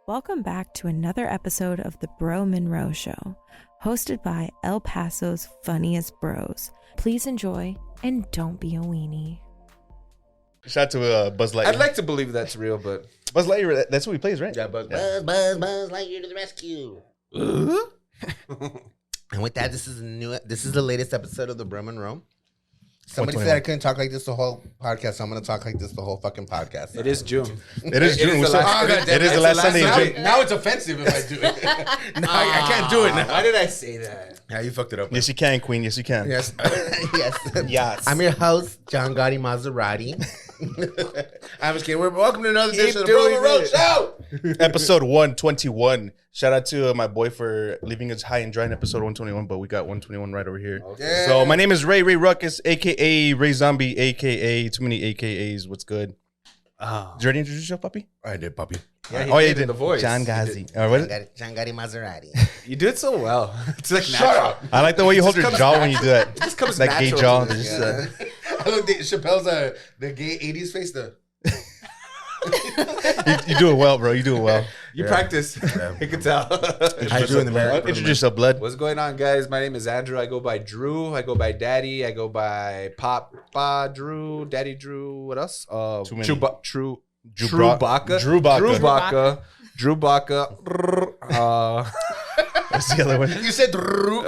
Welcome back to another episode of the Bro Monroe Show, hosted by El Paso's funniest bros. Please enjoy and don't be a weenie. Shout out to Buzz Lightyear. I'd like to believe that's real, but Buzz Lightyear, that's who he plays, right? Yeah, Buzz Lightyear to the rescue. And with that, this is the latest episode of the Bro Monroe. Somebody said I couldn't talk like this the whole podcast, so I'm going to talk like this the whole fucking podcast. it is June. It is June. It It is the last Sunday in June. Now it's offensive if I do it. No, I can't do it now. Why did I say that? Yeah, you fucked it up. Yes, you can, Queen. Yes, you can. Yes. Yes. Yes. I'm your host, John Gotti Maserati. I'm just kidding. Welcome to another edition of the Bro doing Monroe it. Show. Episode 121. Shout out to my boy for leaving us high and dry in episode 121, but we got 121 right over here. Okay. So my name is Ray Ruckus, a.k.a. Ray Zombie, a.k.a. Too many a.k.a.s. What's good? Did you already introduce yourself, puppy? I did, puppy. Yeah, Oh, yeah, you did the voice. John You Gazi. did. What is it? John Gotti Maserati. You do it so well. It's like Shut natural. up. I like the way you hold your jaw when you do that. just comes That gay natural jaw. to this. Just, I looked at Chappelle's the gay 80s face. you do it well, bro. You do it well. You practice. I can tell. I do in the mirror. Introduce yourself, blood. What's going on, guys? My name is Andrew. I go by Drew. I go by Daddy. I go by Papa Drew, Daddy Drew. What else? Too many. Drewbacca. Drewbacca. What's the other one? You said Drew.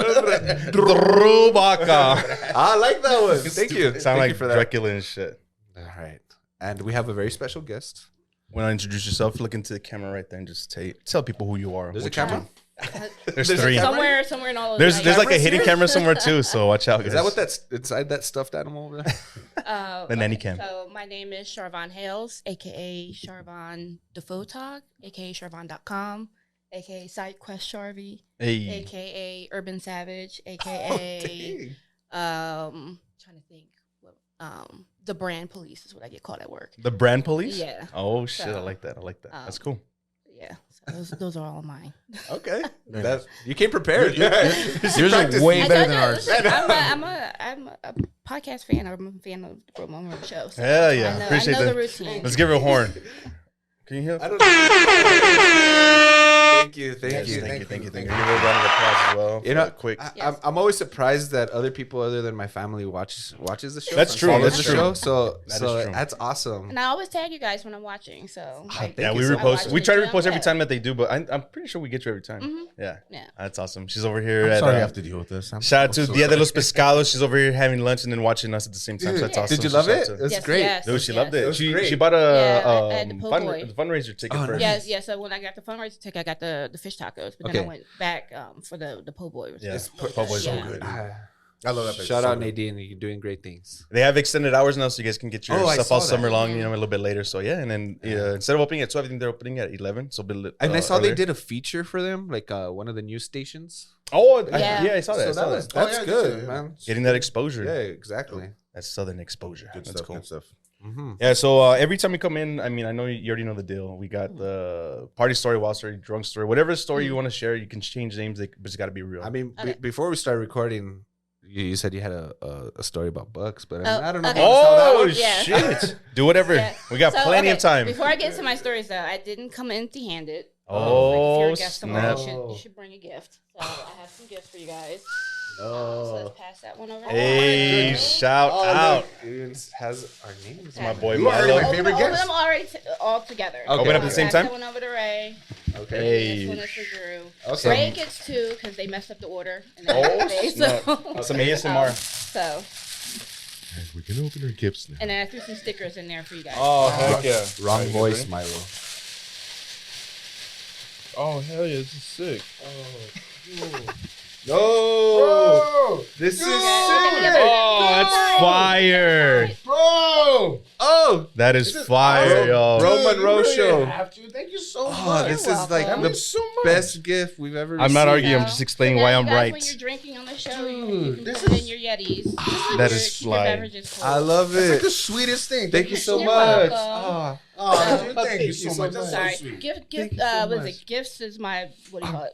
Drewbacca. I like that one. Thank you. Sound Thank like you for that. Dracula and shit. All right. And we have a very special guest. When I introduce yourself, look into the camera right there and just tell people who you are. There's a what you camera? do. There's There's a three. camera? Somewhere in all of There's like a hidden camera somewhere too, so watch out, guys. Is that what that's inside that stuffed animal over there? The nanny cam. So my name is Sharvon Hales, aka Sharvon the Photog, aka Sharvon.com, aka SideQuest Sharvy, Hey. aka Urban Savage, aka trying to think the Brand Police is what I get called at work. The brand police? Yeah. Oh shit, So, I like that. That's cool. Yeah. So those are all mine. Okay. You came prepared. Yours are way better than ours. Listen, I'm a podcast fan. I'm a fan of the Bro Monroe Show. So Hell yeah. Appreciate I know that. the routine. Let's give her a horn. Can you hear? I don't know. Thank you. Thank you. Give her a round of applause as well. You know, quick. I'm always surprised that other people other than my family watches the show. That's true. Follows That's the true. show. So That is true. that's awesome. And I always tag you guys when I'm watching. So like, Yeah, Thank we you so repost. much. We try to Yeah. repost every time that they do, but I'm pretty sure we get you every time. Mhm. Yeah. Yeah. That's awesome. She's over here. I'm sorry at, you have to deal with this. shout out to Dia de los Pescados. She's over here having lunch and then watching us at the same time. So Dude, that's awesome. Did you So love shout it? out to- It's Yes, great. yes. Dude, she loved it. was great. She bought Yeah, I had the po' boy. fundraiser ticket Oh, for nice. yes. So when I got the fundraiser ticket, I got the fish tacos, but Okay. then I went back for the po' boy. which Yeah, was po' boy's so yeah. good. I love that place. Shout So out good. Nadine. You're doing great things. They have extended hours now, so you guys can get your Oh, I stuff saw all that. summer long, a little bit later. So yeah, and then instead of opening at 12, I think they're opening at 11. So And I saw earlier. they did a feature for them, like one of the news stations. Oh, Yeah. I saw that. I saw that. That's yeah, good, yeah. man. Getting that exposure. Yeah, exactly. That's Southern exposure. Good That's stuff. cool. Good stuff. Mm-hmm. Yeah, so every time we come in, I mean, I know you already know the deal. We got the party story, wild story, drunk story, whatever story you want to share. You can change names, but it's got to be real. I mean, Okay. before we started recording, you said you had a story about bucks, but I, mean, Oh, I don't know. okay. If I saw that oh one. Yeah. shit! Do whatever. Yeah. We got So, plenty okay, of time. Before I get into my stories, though, I didn't come empty-handed. Oh, Like, if you're a guest somewhere, snap! you should bring a gift. So I have some gifts for you guys. So Oh. let's pass that one over. Hey, there. shout Oh, out! look, it has our names. It's my boy You already Marlo. my favorite Open guest. them already all together. Okay. Open up at the same Pass time? that one over to Ray. Okay. Hey. This one is for Drew. Okay. Ray gets two because they messed up the order. And then Oh, they- snap. Some ASMR. So, We can open our gifts now. and then I threw some stickers in there for you guys. Oh heck yeah! Wrong voice, Milo. Oh hell yeah! This is sick. No, this is sick. Oh, that's fire! Bro! Oh, That is This is fire, awesome. yo. Bro Dude, Monroe you really show. have to. Thank you so oh, much. this You're is like welcome. the That means so much. best gift we've ever received. I'm not arguing. I'm So- just explaining so why now I'm you guys, right. When you're drinking on the show, Dude, you can this put is- in your Yetis. That Keep is your slide. beverages cold. I love That's like it. the sweetest thing. Thank you so You're much. welcome. Ah, Oh, thank you so much. That's so Sorry, sweet. gift. What is it? Gifts is my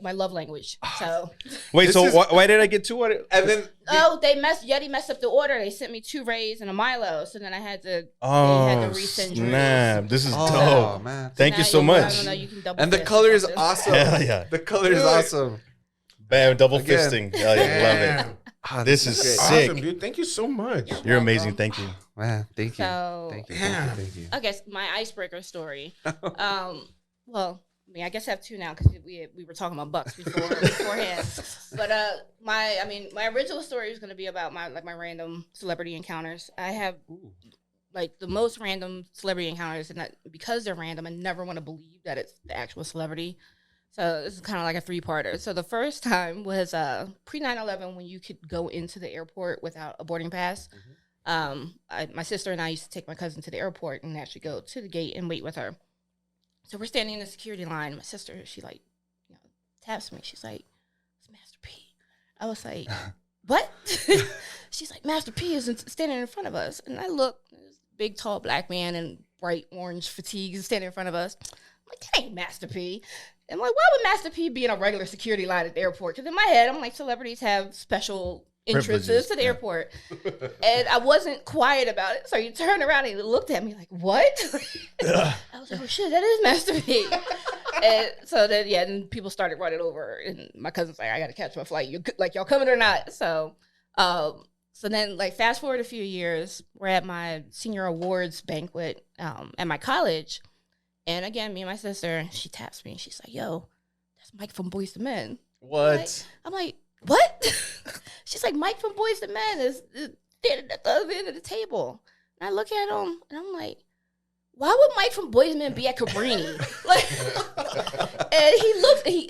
my love language. So Wait, This so is- why did I get 2? And then Yeti messed up the order. They sent me 2 Rays and a Milo, so then I had to. They had to resend snap! This is oh dope. man, Thank you Now so I much. don't know, you can double and the fist color or is something. awesome. Hell yeah. The color is awesome. Bam, double Again. fisting. Hell yeah, love it. Damn. Ah, This is great. sick. Awesome, dude. Thank you so much. You're amazing. Thank you. Man, thank you. So Thank you. Yeah. Thank you. I guess my icebreaker story. Well, I mean, I guess I have 2 now because we were talking about bucks beforehand. But my original story was going to be about my random celebrity encounters. I have like the most random celebrity encounters, and because they're random, I never want to believe that it's the actual celebrity. So this is kind of like a 3-parter. So the first time was pre 9/11 when you could go into the airport without a boarding pass. My sister and I used to take my cousin to the airport and actually go to the gate and wait with her. So we're standing in the security line. My sister, she taps me. She's like, "It's Master P." I was like, "What?" She's like, "Master P is standing in front of us." And I look, this big, tall black man in bright orange fatigues standing in front of us. I'm like, "That ain't Master P." And I'm like, why would Master P be in a regular security line at the airport? Because in my head, I'm like, celebrities have special entrances to the airport. And I wasn't quiet about it. So he turned around and he looked at me like, what? I was like, oh shit, that is Master P. And so then people started running over. And my cousin's like, I got to catch my flight. Y'all coming or not? So then fast forward a few years, we're at my senior awards banquet at my college. And again, me and my sister, she taps me and she's like, yo, that's Mike from Boyz II Men. What? I'm like, what? She's like, Mike from Boyz II Men is standing at the other end of the table. And I look at him and I'm like, why would Mike from Boyz II Men be at Cabrini?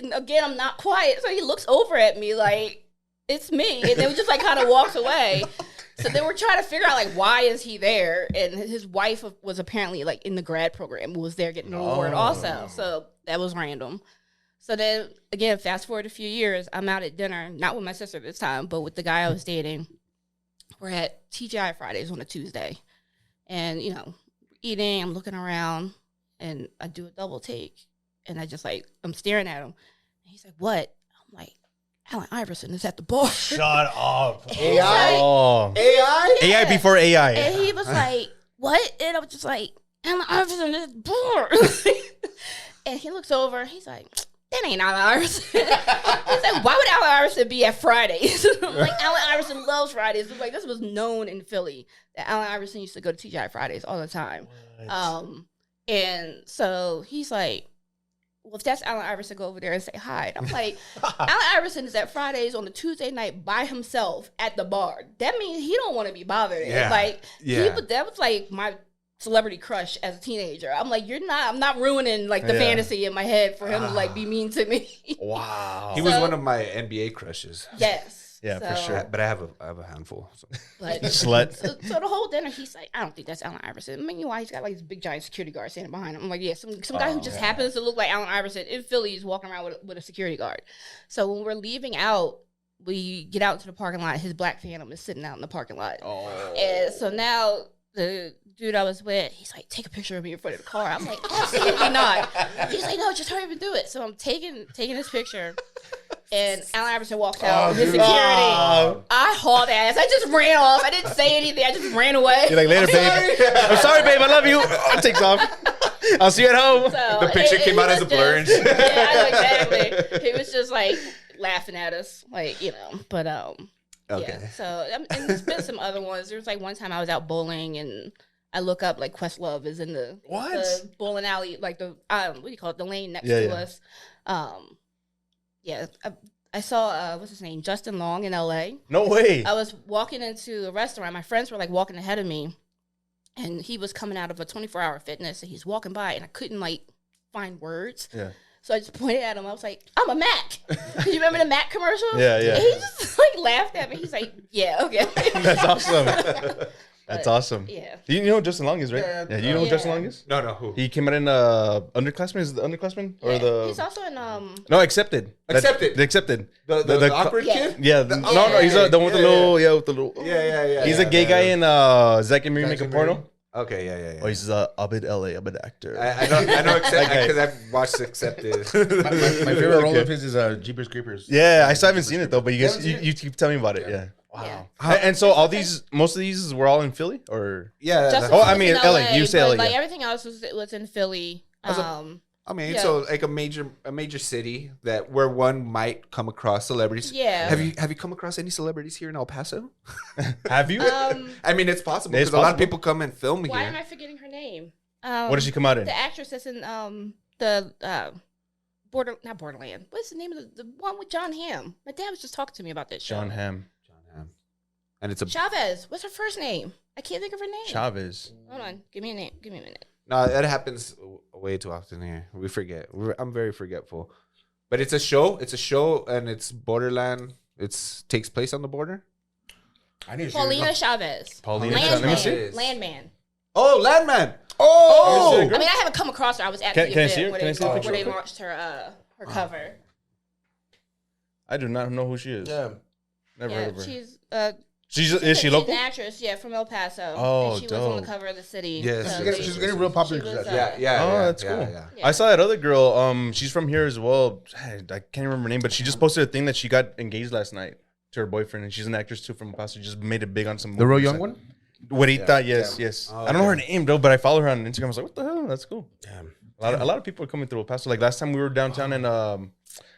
And again, I'm not quiet. So he looks over at me like, it's me. And then just kind of walks away. So they were trying to figure out why is he there, and his wife was apparently in the grad program, was there getting an award also. So that was random. So then again, fast forward a few years, I'm out at dinner, not with my sister this time, but with the guy I was dating. We're at TGI Fridays on a Tuesday, and eating. I'm looking around, and I do a double take, and I just I'm staring at him. And he's like, "What?" I'm like, Allen Iverson is at the bar. Shut up. AI? Oh. AI? AI before AI. And he was like, what? And I was just like, Allen Iverson is bored. And he looks over. He's like, that ain't Allen Iverson. He's like, why would Allen Iverson be at Fridays? I'm like, Allen Iverson loves Fridays. It was this was known in Philly that Allen Iverson used to go to TGI Fridays all the time. And so he's like, well, if that's Allen Iverson, go over there and say hi. And I'm like, Allen Iverson is at Fridays on a Tuesday night by himself at the bar. That means he don't want to be bothered. Yeah. That was my celebrity crush as a teenager. I'm like, I'm not ruining the fantasy in my head for him to be mean to me. Wow. He was one of my NBA crushes. Yes. Yeah, for sure. But I have a handful. So. But Slut. so the whole dinner, he's like, I don't think that's Allen Iverson. Meanwhile, he's got this big giant security guard standing behind him. I'm like, yeah, some guy who just happens to look like Allen Iverson in Philly is walking around with a security guard. So when we're leaving out, we get out to the parking lot. His black Phantom is sitting out in the parking lot. Oh. And so now the dude I was with, he's like, take a picture of me in front of the car. I'm like, absolutely not. He's like, no, just hurry up and do it. So I'm taking his picture. And Allen Iverson walks out with his security. I hauled ass. I just ran off. I didn't say anything. I just ran away. You're like, later, babe. I'm sorry, babe. I love you. I take off. I'll see you at home. So, The picture came out as a blur. Yeah, exactly. He was just laughing at us, but Okay. yeah. So and there's been some other ones. There was one time I was out bowling and I look up Questlove is in the bowling alley, the what do you call it, the lane next to us. Yeah, I saw what's his name, Justin Long in LA. No way. I was walking into a restaurant. My friends were walking ahead of me, and he was coming out of a 24-hour fitness, and he's walking by, and I couldn't find words. Yeah. So I just pointed at him. I was like, I'm a Mac. You remember the Mac commercial? Yeah. And he just laughed at me. He's like, yeah, okay. That's awesome. That's awesome. Yeah. You know who Justin Long is, right? Yeah. You know who Justin Long is? No, who? He came out in Underclassmen. Is it the Underclassmen or the? He's also in No, Accepted. Accepted. The Accepted. The awkward kid. Yeah. No. He's the one with the little. Yeah, with the little. Yeah. He's a gay guy in Zack and Miri Make a Porno. Okay, yeah. Oh, he's Abid LA, Abid actor. I know, because I've watched Accepted. My favorite role of his is Jeepers Creepers. Yeah, I still haven't seen it though, but you keep telling me about it. Yeah. Yeah. Wow. And so all these, most of these were all in Philly, or Yeah. Justin Oh, I was mean, in LA, you say but, LA, Like yeah. everything else was in Philly. I mean, Yeah. so like a major city where one might come across celebrities. Yeah. Have you come across any celebrities here in El Paso? have you? I mean, it's possible It's because a lot of possible. people come and film Why here. am I forgetting her name? What did she come out in? The actress that's in not Borderland. What's the name of the one with John Hamm? My dad was just talking to me about this show. John Hamm. And it's a Chavez. What's her first name? I can't think of her name. Chavez. Hold on. Give me a name. Give me a minute. no, that happens way too often here. We forget. I'm very forgetful. But it's a show. It's a show, and it's borderland. Takes place on the border. I need to Paulina Chavez. Paulina Chavez. Let me see. Yes. Landman. Oh, Landman. Oh! I mean, I haven't come across her. I was at Can the I event see her? where Can I they, see the where picture they real quick? launched her cover. I do not know who she is. Yeah. Never Yeah, heard of her. she's Is she local? She's an actress, yeah, from El Paso. Oh, and she was on dope. the cover of the city. Yes, So yes, they- She's getting real popular. She was, Yeah. Oh, that's cool. Yeah. Yeah. I saw that other girl. She's from here as well. I can't remember her name, but she just posted a thing that she got engaged last night to her boyfriend, and she's an actress too from El Paso. Just made it big on some. The real movies. young one? Güerita, yes. Oh, I don't know her okay. name though, but I follow her on Instagram. I was like, what the hell? That's cool. Damn. A lot of people are coming through El Paso. Like last time we were downtown, and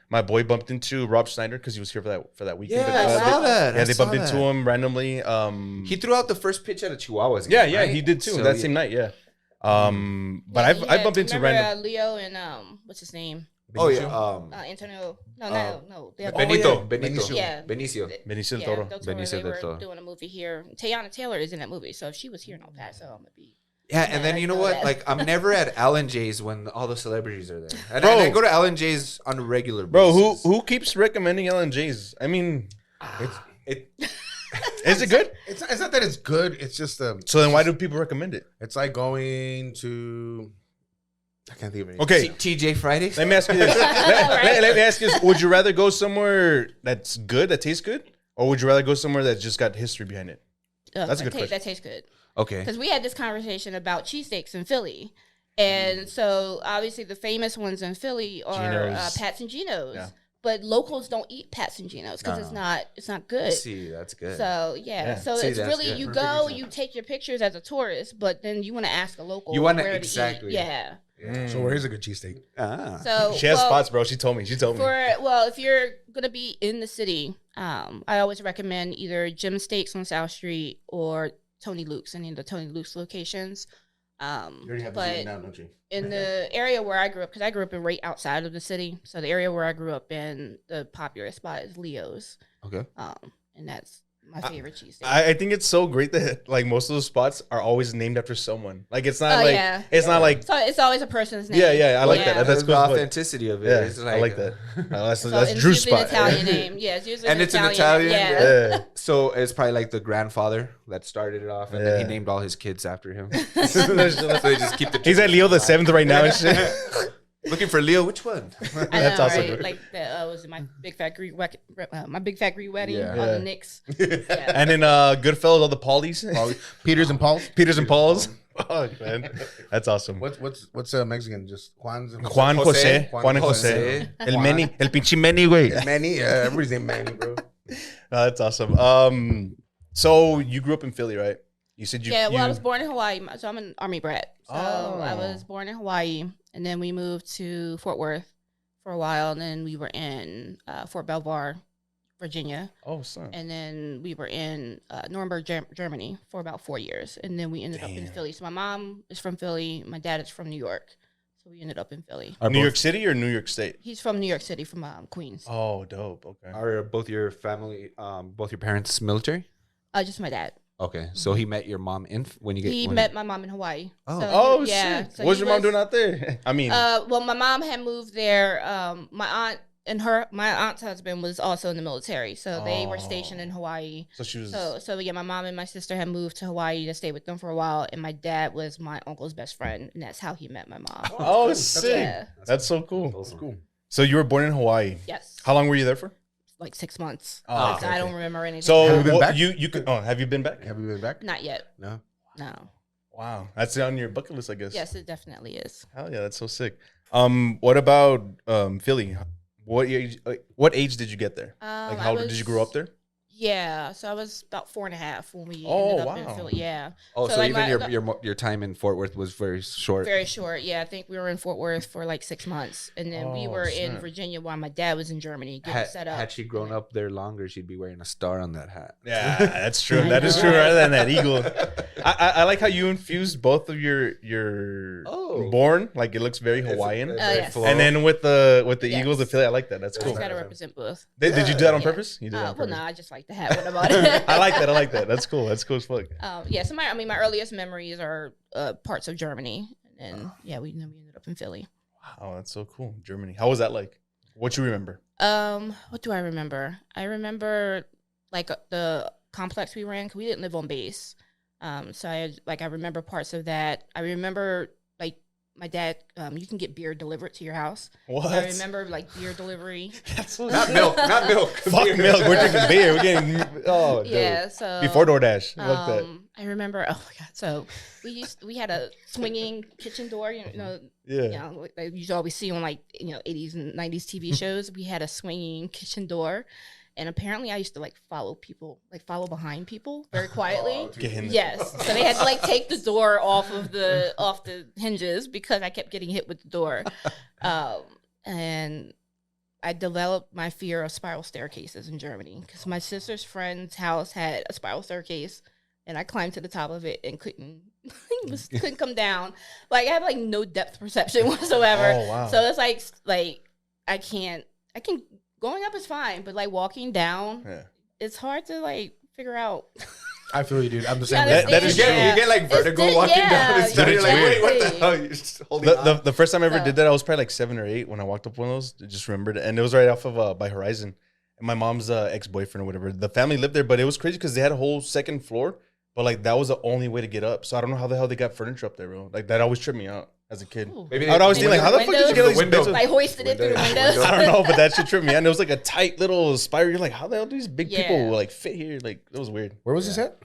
my boy bumped into Rob Schneider because he was here for that weekend. Yeah, I saw that. Yeah, I they saw bumped into that. him randomly. He threw out the first pitch at a Chihuahuas Yeah, game, yeah, right? he did too. So, that yeah. same night, yeah. But Yeah, I bumped into remember, random. Leo and what's his name? Oh yeah. Antonio. No. The other Benito. one. Benito. Yeah. Benicio. Benicio del Yeah, Toro. those Benicio they del were Toro. doing a movie here. Tayana Taylor is in that movie, so if she was here in El Paso, I'm gonna be. Yeah, and then I you know know what? that. Like I'm never at Alan J's when all the celebrities are there. And, Bro. and I go to Alan J's on a regular Bro, basis. who keeps recommending L&J's? I mean, It, is it good? It's not that it's good. It's just So then why do people recommend it? it's like going to. I can't think of it. Okay, TJ Fridays? let me ask you this. Let me ask you this. Would you rather go somewhere that's good, that tastes good? Or would you rather go somewhere that's just got history behind it? That's a good question. That tastes good. Okay. Because we had this conversation about cheesesteaks in Philly. And so obviously the famous ones in Philly are Geno's. Pat's and Geno's. Yeah. But locals don't eat Pat's and Geno's because it's not good. See, that's good. So yeah, so See, it's that's really good. you Perfect go, example. you take your pictures as a tourist, but then you want to ask a local. You wanna- where to exactly. eat. Yeah. So where's a good cheesesteak? So She has well, spots, bro. She told me. if you're gonna be in the city, I always recommend either Jim Steaks on South Street or Tony Luke's, any of the Tony Luke's locations. You already have But it now, don't you? in the area where I grew up, because I grew up in right outside of the city, so the area where I grew up in, the popular spot is Leo's, Okay. and that's my favorite cheesesteak. I think it's so great that like most of those spots are always named after someone. Like it's not Oh, like yeah. it's not like So it's always a person's name. yeah. I like that. Yeah. That's That's cool. the but- authenticity of it. Yeah, It's I like that. That's So that's it's Drew's usually spot. an Italian name. Yeah, it's usually And it's an Italian. Yeah. Yeah. So it's probably like the grandfather that started it off, and then he Yeah. named all his kids after him. so they just keep the. He's at Leo the 7th right now and shit. Looking for Leo. Which one? I That's know, awesome, right? bro. Like that was my big fat Greek wedding Yeah. on Yeah. the Knicks. Yeah. And then Goodfellas, all the Paulies, Peters and Paul's. Peters and Pauls. Oh man, that's awesome. What's Mexican? Just Juan's. Juan Jose, Juan and Jose, El Meni, El pinche Meni, güey. Manny. Yeah, everybody's named Manny, bro. That's awesome. So you grew up in Philly, right? You said you. Yeah, well, you, I was born in Hawaii, so I'm an Army brat. So I Oh. was born in Hawaii, and then we moved to Fort Worth for a while, and then we were in Fort Belvoir, Virginia, Oh, son. and then we were in Nuremberg, Germany for about 4 years, and then we ended up in Damn. Philly. So my mom is from Philly, my dad is from New York, so we ended up in Philly. New York City or New York State? He's from New York City, from Queens. Oh, dope. Okay. Are both your family, both your parents military? Just my dad. Okay, so he met your mom when you get. He when- met my mom in Hawaii. Oh. So Oh yeah, shit! so What's he your mom was- doing out there? I mean, Well, my mom had moved there. My aunt and my aunt's husband was also in the military, so they were stationed in Hawaii. so she was. So yeah, my mom and my sister had moved to Hawaii to stay with them for a while, and my dad was my uncle's best friend, and that's how he met my mom. Oh, sick! Yeah. That's so cool. Awesome. Cool. So you were born in Hawaii. Yes, How long were you there for? like 6 months. Oh, Like, okay, I okay. don't remember anything. So Have you been what- back? you could. Oh, have you been back? Have you been back? Not yet. No. No. Wow, that's on your bucket list, I guess. Yes, it definitely is. Hell yeah, that's so sick. What about Philly? What age did you get there? Like, how did you grow up there? Yeah, so I was about 4.5 when we Oh, ended up in wow. Philly. Yeah. Oh, so like, even your time in Fort Worth was very short. very short. Yeah, I think we were in Fort Worth for like 6 months, and then we Oh, were in snap. Virginia while my dad was in Germany getting set up. Had she grown up there longer, she'd be wearing a star on that hat. Yeah, that's true. I That is know, true. right? Rather than that eagle, I like how you infused both of your born. Like, it looks very Hawaiian, yes. and then with the Yes. Eagles of Philly, I like that. That's So cool. just got to represent both. Did you do that on Yeah. purpose? You did that on Well, purpose. no, I just like the hat. What about it? I like that. I like that. That's cool. That's cool as fuck. Yeah, so my earliest memories are parts of Germany, and yeah, we ended up in Philly. Wow, that's so cool. Germany. How was that like? What you remember? What do I remember? I remember like the complex we ran, 'cause we didn't live on base. So I remember parts of that. I remember like my dad. You can get beer delivered to your house. What? I remember like beer delivery. That's so Not milk, not milk. Fuck milk. We're drinking beer. We're getting dude. Yeah, so Before DoorDash. Fuck that. I remember. Oh my god! So we had a swinging kitchen door. You know, Yeah. like you always see on like 80s and 90s TV shows. We had a swinging kitchen door, and apparently I used to like follow behind people very quietly. Get in there. Yes, so they had to like take the door off the hinges because I kept getting hit with the door, and I developed my fear of spiral staircases in Germany because my sister's friend's house had a spiral staircase, and I climbed to the top of it and couldn't come down. Like, I have like no depth perception whatsoever. Oh, wow. So it's like I can going up is fine, but like walking down, Yeah. it's hard to like figure out. I feel you, dude. I'm the You same way. That is understand? true. You get like vertigo walking down the stairs. You're like, wait, what the hell? You're just holding on. The first time I ever So- did that, I was probably like 7 or 8 when I walked up one of those. I just remembered it. And it was right off of by Horizon. And my mom's ex-boyfriend or whatever. The family lived there, but it was crazy because they had a whole second floor. But like, that was the only way to get up. So I don't know how the hell they got furniture up there, bro. Like, that always tripped me out as a kid. Ooh. Maybe I would always Maybe think like, how the fuck did you get all these window. bitches? Like hoisted it through the Window. windows. I don't know, but that shit tripped me out. And it was like a tight little spiral. You're like, how the hell do these big Yeah. people like fit here? Like, it was weird. Where was this at?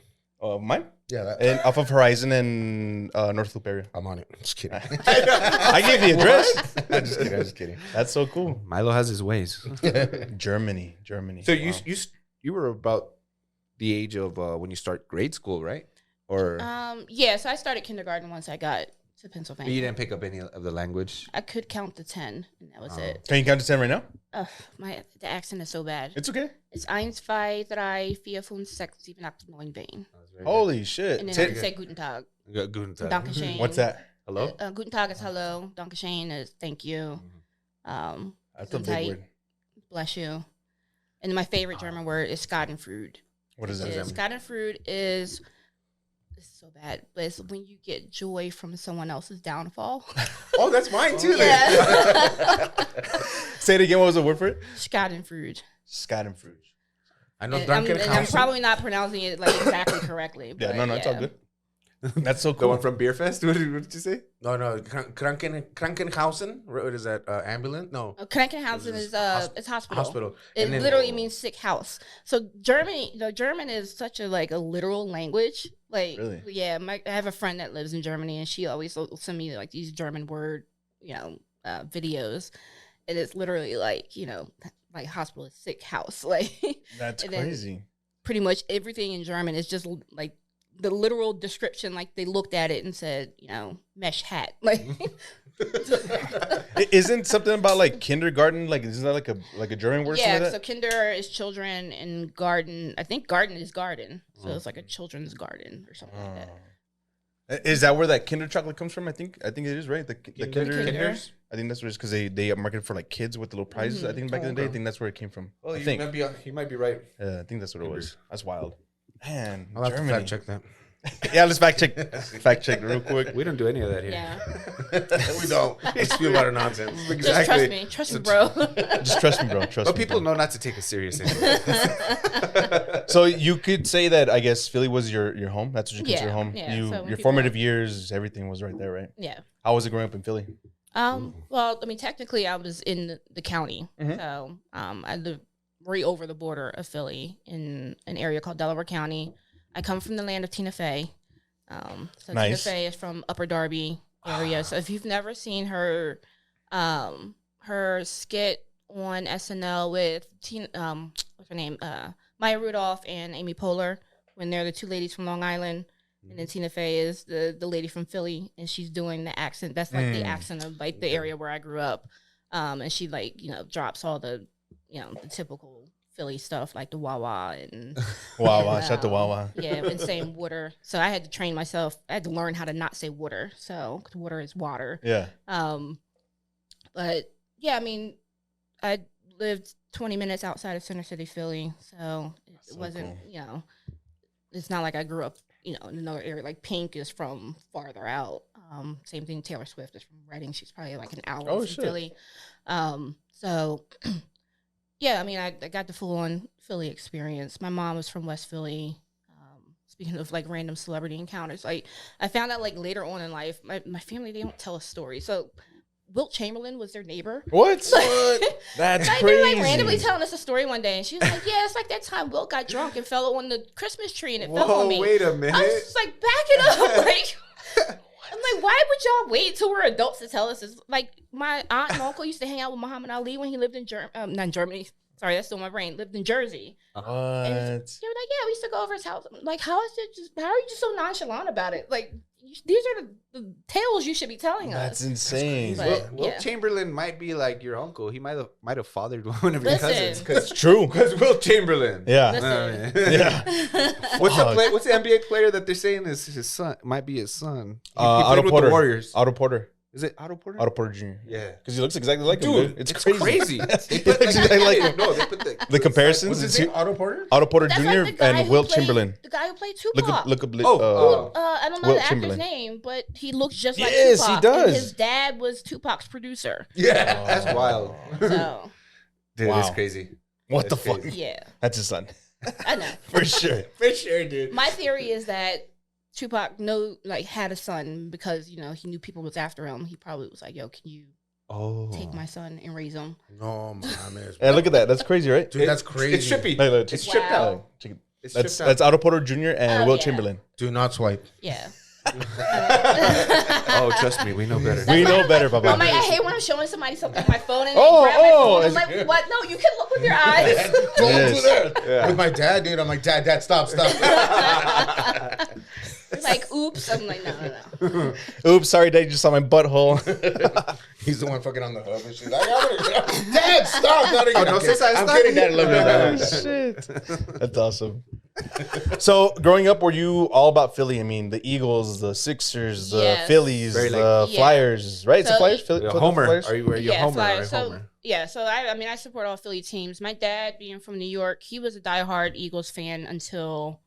Mine? Yeah, that, And off of Horizon and North Loop area. I'm on it. Just kidding. I gave the address. I'm just kidding. I'm just kidding. That's so cool. Milo has his ways. Germany. So Wow. you were about the age of when you start grade school, right? Or Yeah, so I started kindergarten once I got to but Pennsylvania. you didn't pick up any of the language. I could count to 10, and that was it. Can you count to 10 right now? The accent is so bad. It's okay. It's 1, 2, 3, 4, 5, 6, 7, 8, 9, 10. Holy shit. And then I Ten- can say Guten Tag. Guten Tag. Dankeschön. What's that? Hello. Guten Tag is hello. Dankeschön is thank you. That's a big Gesundheit, word. bless you. And my favorite German word is Schadenfreude. What is that? Schadenfreude is it's so bad, but it's when you get joy from someone else's downfall. Oh, that's mine too. Yeah. Say it again. What was the word for it? Schadenfreude. Schadenfreude. I know And Duncan I'm House. probably not pronouncing it like exactly correctly. Yeah, but no, it's all good. That's so The cool. one from Beer Fest. What did you say? No, Krankenhausen. What is that? Ambulance? No. Krankenhausen is it's hospital. Hospital. It And then- literally means sick house. So German is such a like a literal language. Like, Really? yeah, I have a friend that lives in Germany, and she always will send me like these German word, videos, and it's literally like like hospital is sick house. Like, That's and then- crazy. pretty much everything in German is just like the literal description. Like they looked at it and said, mesh hat. Like, Isn't something about like kindergarten? Like, isn't that like a German word? yeah. Something like So that? kinder is children, and garden. I think garden is garden. So it's like a children's garden or something like that. Is that where that Kinder chocolate comes from? I think it is, right? The Kinder. Kinders? I think that's what it is because they marketed for like kids with the little prizes. I think back in the day, I think that's where it came from. Oh, I think. you might be right. I think that's what it was. That's wild. Man, I'll have to Germany. fact check that. Yeah, let's fact check real quick. We don't do any of that here. Yeah. We don't. It's a lot of nonsense. Just trust me. Trust me, bro. Just trust me, bro. Trust But me. people bro. know not to take us serious anyway. So you could say that I guess Philly was your home. That's what you consider Yeah, home. yeah. You So when your people- formative years, everything was right there, right? Yeah. How was it growing up in Philly? Well, I mean, technically, I was in the county, Mhm. so I live right over the border of Philly in an area called Delaware County. I come from the land of Tina Fey. So Nice. Tina Fey is from Upper Darby area. So if you've never seen her, her skit on SNL with Tina, what's her name, Maya Rudolph and Amy Poehler, when they're the two ladies from Long Island, and then Tina Fey is the lady from Philly, and she's doing the accent. That's like the accent of like the area where I grew up, and she like drops all the the typical Philly stuff like the Wawa and Wawa, shout to Wawa. yeah, and saying water. So I had to train myself. I had to learn how to not say water. So 'cause water is water. Yeah. But yeah, I mean, I lived 20 minutes outside of Center City, Philly, so it wasn't it's not like I grew up in another area. Like Pink is from farther out. Same thing. Taylor Swift is from Reading. She's probably like an hour from Philly. So. Yeah, I mean, I got the full-on Philly experience. My mom was from West Philly. Speaking of, like, random celebrity encounters, like, I found out, like, later on in life, my family, they don't tell us stories. So, Wilt Chamberlain was their neighbor. What? That's like, crazy. They were, like, randomly telling us a story one day, and she was like, yeah, it's like that time Wilt got drunk and fell on the Christmas tree, and it fell on me. Wait a minute. I was just like, back it up. Like, I'm like, why would y'all wait till we're adults to tell us this? Like, my aunt and uncle used to hang out with Muhammad Ali when he lived in not Germany. Sorry, that's still my brain. Lived in Jersey. What? They were like, yeah, we used to go over his house. I'm like, how are you just so nonchalant about it? Like, these are the tales you should be telling us. That's insane. But, Wilt Chamberlain might be like your uncle. He might have fathered one of your Listen. cousins. It's true. Because Wilt Chamberlain. Yeah. Listen. Yeah. What's the NBA player that they're saying is his son? Might be his son. He played Otto with Porter. the Warriors. Otto Porter. Is it Otto Porter? Otto Porter Jr. Yeah. Because he looks exactly like him. Dude, Dude. It's crazy. They put Exactly like him. no, they put The comparisons. What's his name? Otto Porter? Otto Porter That's Jr. like the guy and who Wilt played- Chamberlain. The guy who played Tupac. Look up. I don't know Wilt the actor's Chamberlain. name, but he looks just like Yes, Tupac. he does. And his dad was Tupac's producer. Yeah, that's wild. So, Dude, Wow. it's crazy. What That's the fuck? crazy. yeah, That's his son. I know. For sure. For sure, dude. My theory is that Tupac had a son because, he knew people was after him. He probably was like, yo, can you take my son and raise him? No, man. Hey, look at that. That's crazy, right? Dude, that's crazy. It's trippy. Look, It's check- tripped Wow. out. check it. It's That's tripped out. Otto Porter Jr. and Oh, Wilt yeah. Chamberlain. Do not swipe. Yeah. Oh, trust me, we know better. We know better, Papa. I'm like, I hate when I'm showing somebody something on my phone and Oh, they grab my phone. I'm it's- like, what? No, you can look with your eyes. Don't Yes. do that. Yeah. With my dad, dude, I'm like, Dad, stop. Like, oops. I'm like, no. Oops, sorry, Dad, you just saw my butthole. He's the one fucking on the hub and she's like, Dad, stop. Not again. Oh, no, sis, I'm kidding, Dad. I love you. Oh, shit. That's awesome. So, growing up, were you all about Philly? I mean, the Eagles, the Sixers, the Yes. Phillies, Very the yeah. Flyers, right? It's the So- Flyers? Philly, Yeah, Philadelphia Homer. Flyers? Are you a Yeah, Homer? Flyers. Right? So, Homer. yeah, so I support all Philly teams. My dad, being from New York, he was a diehard Eagles fan until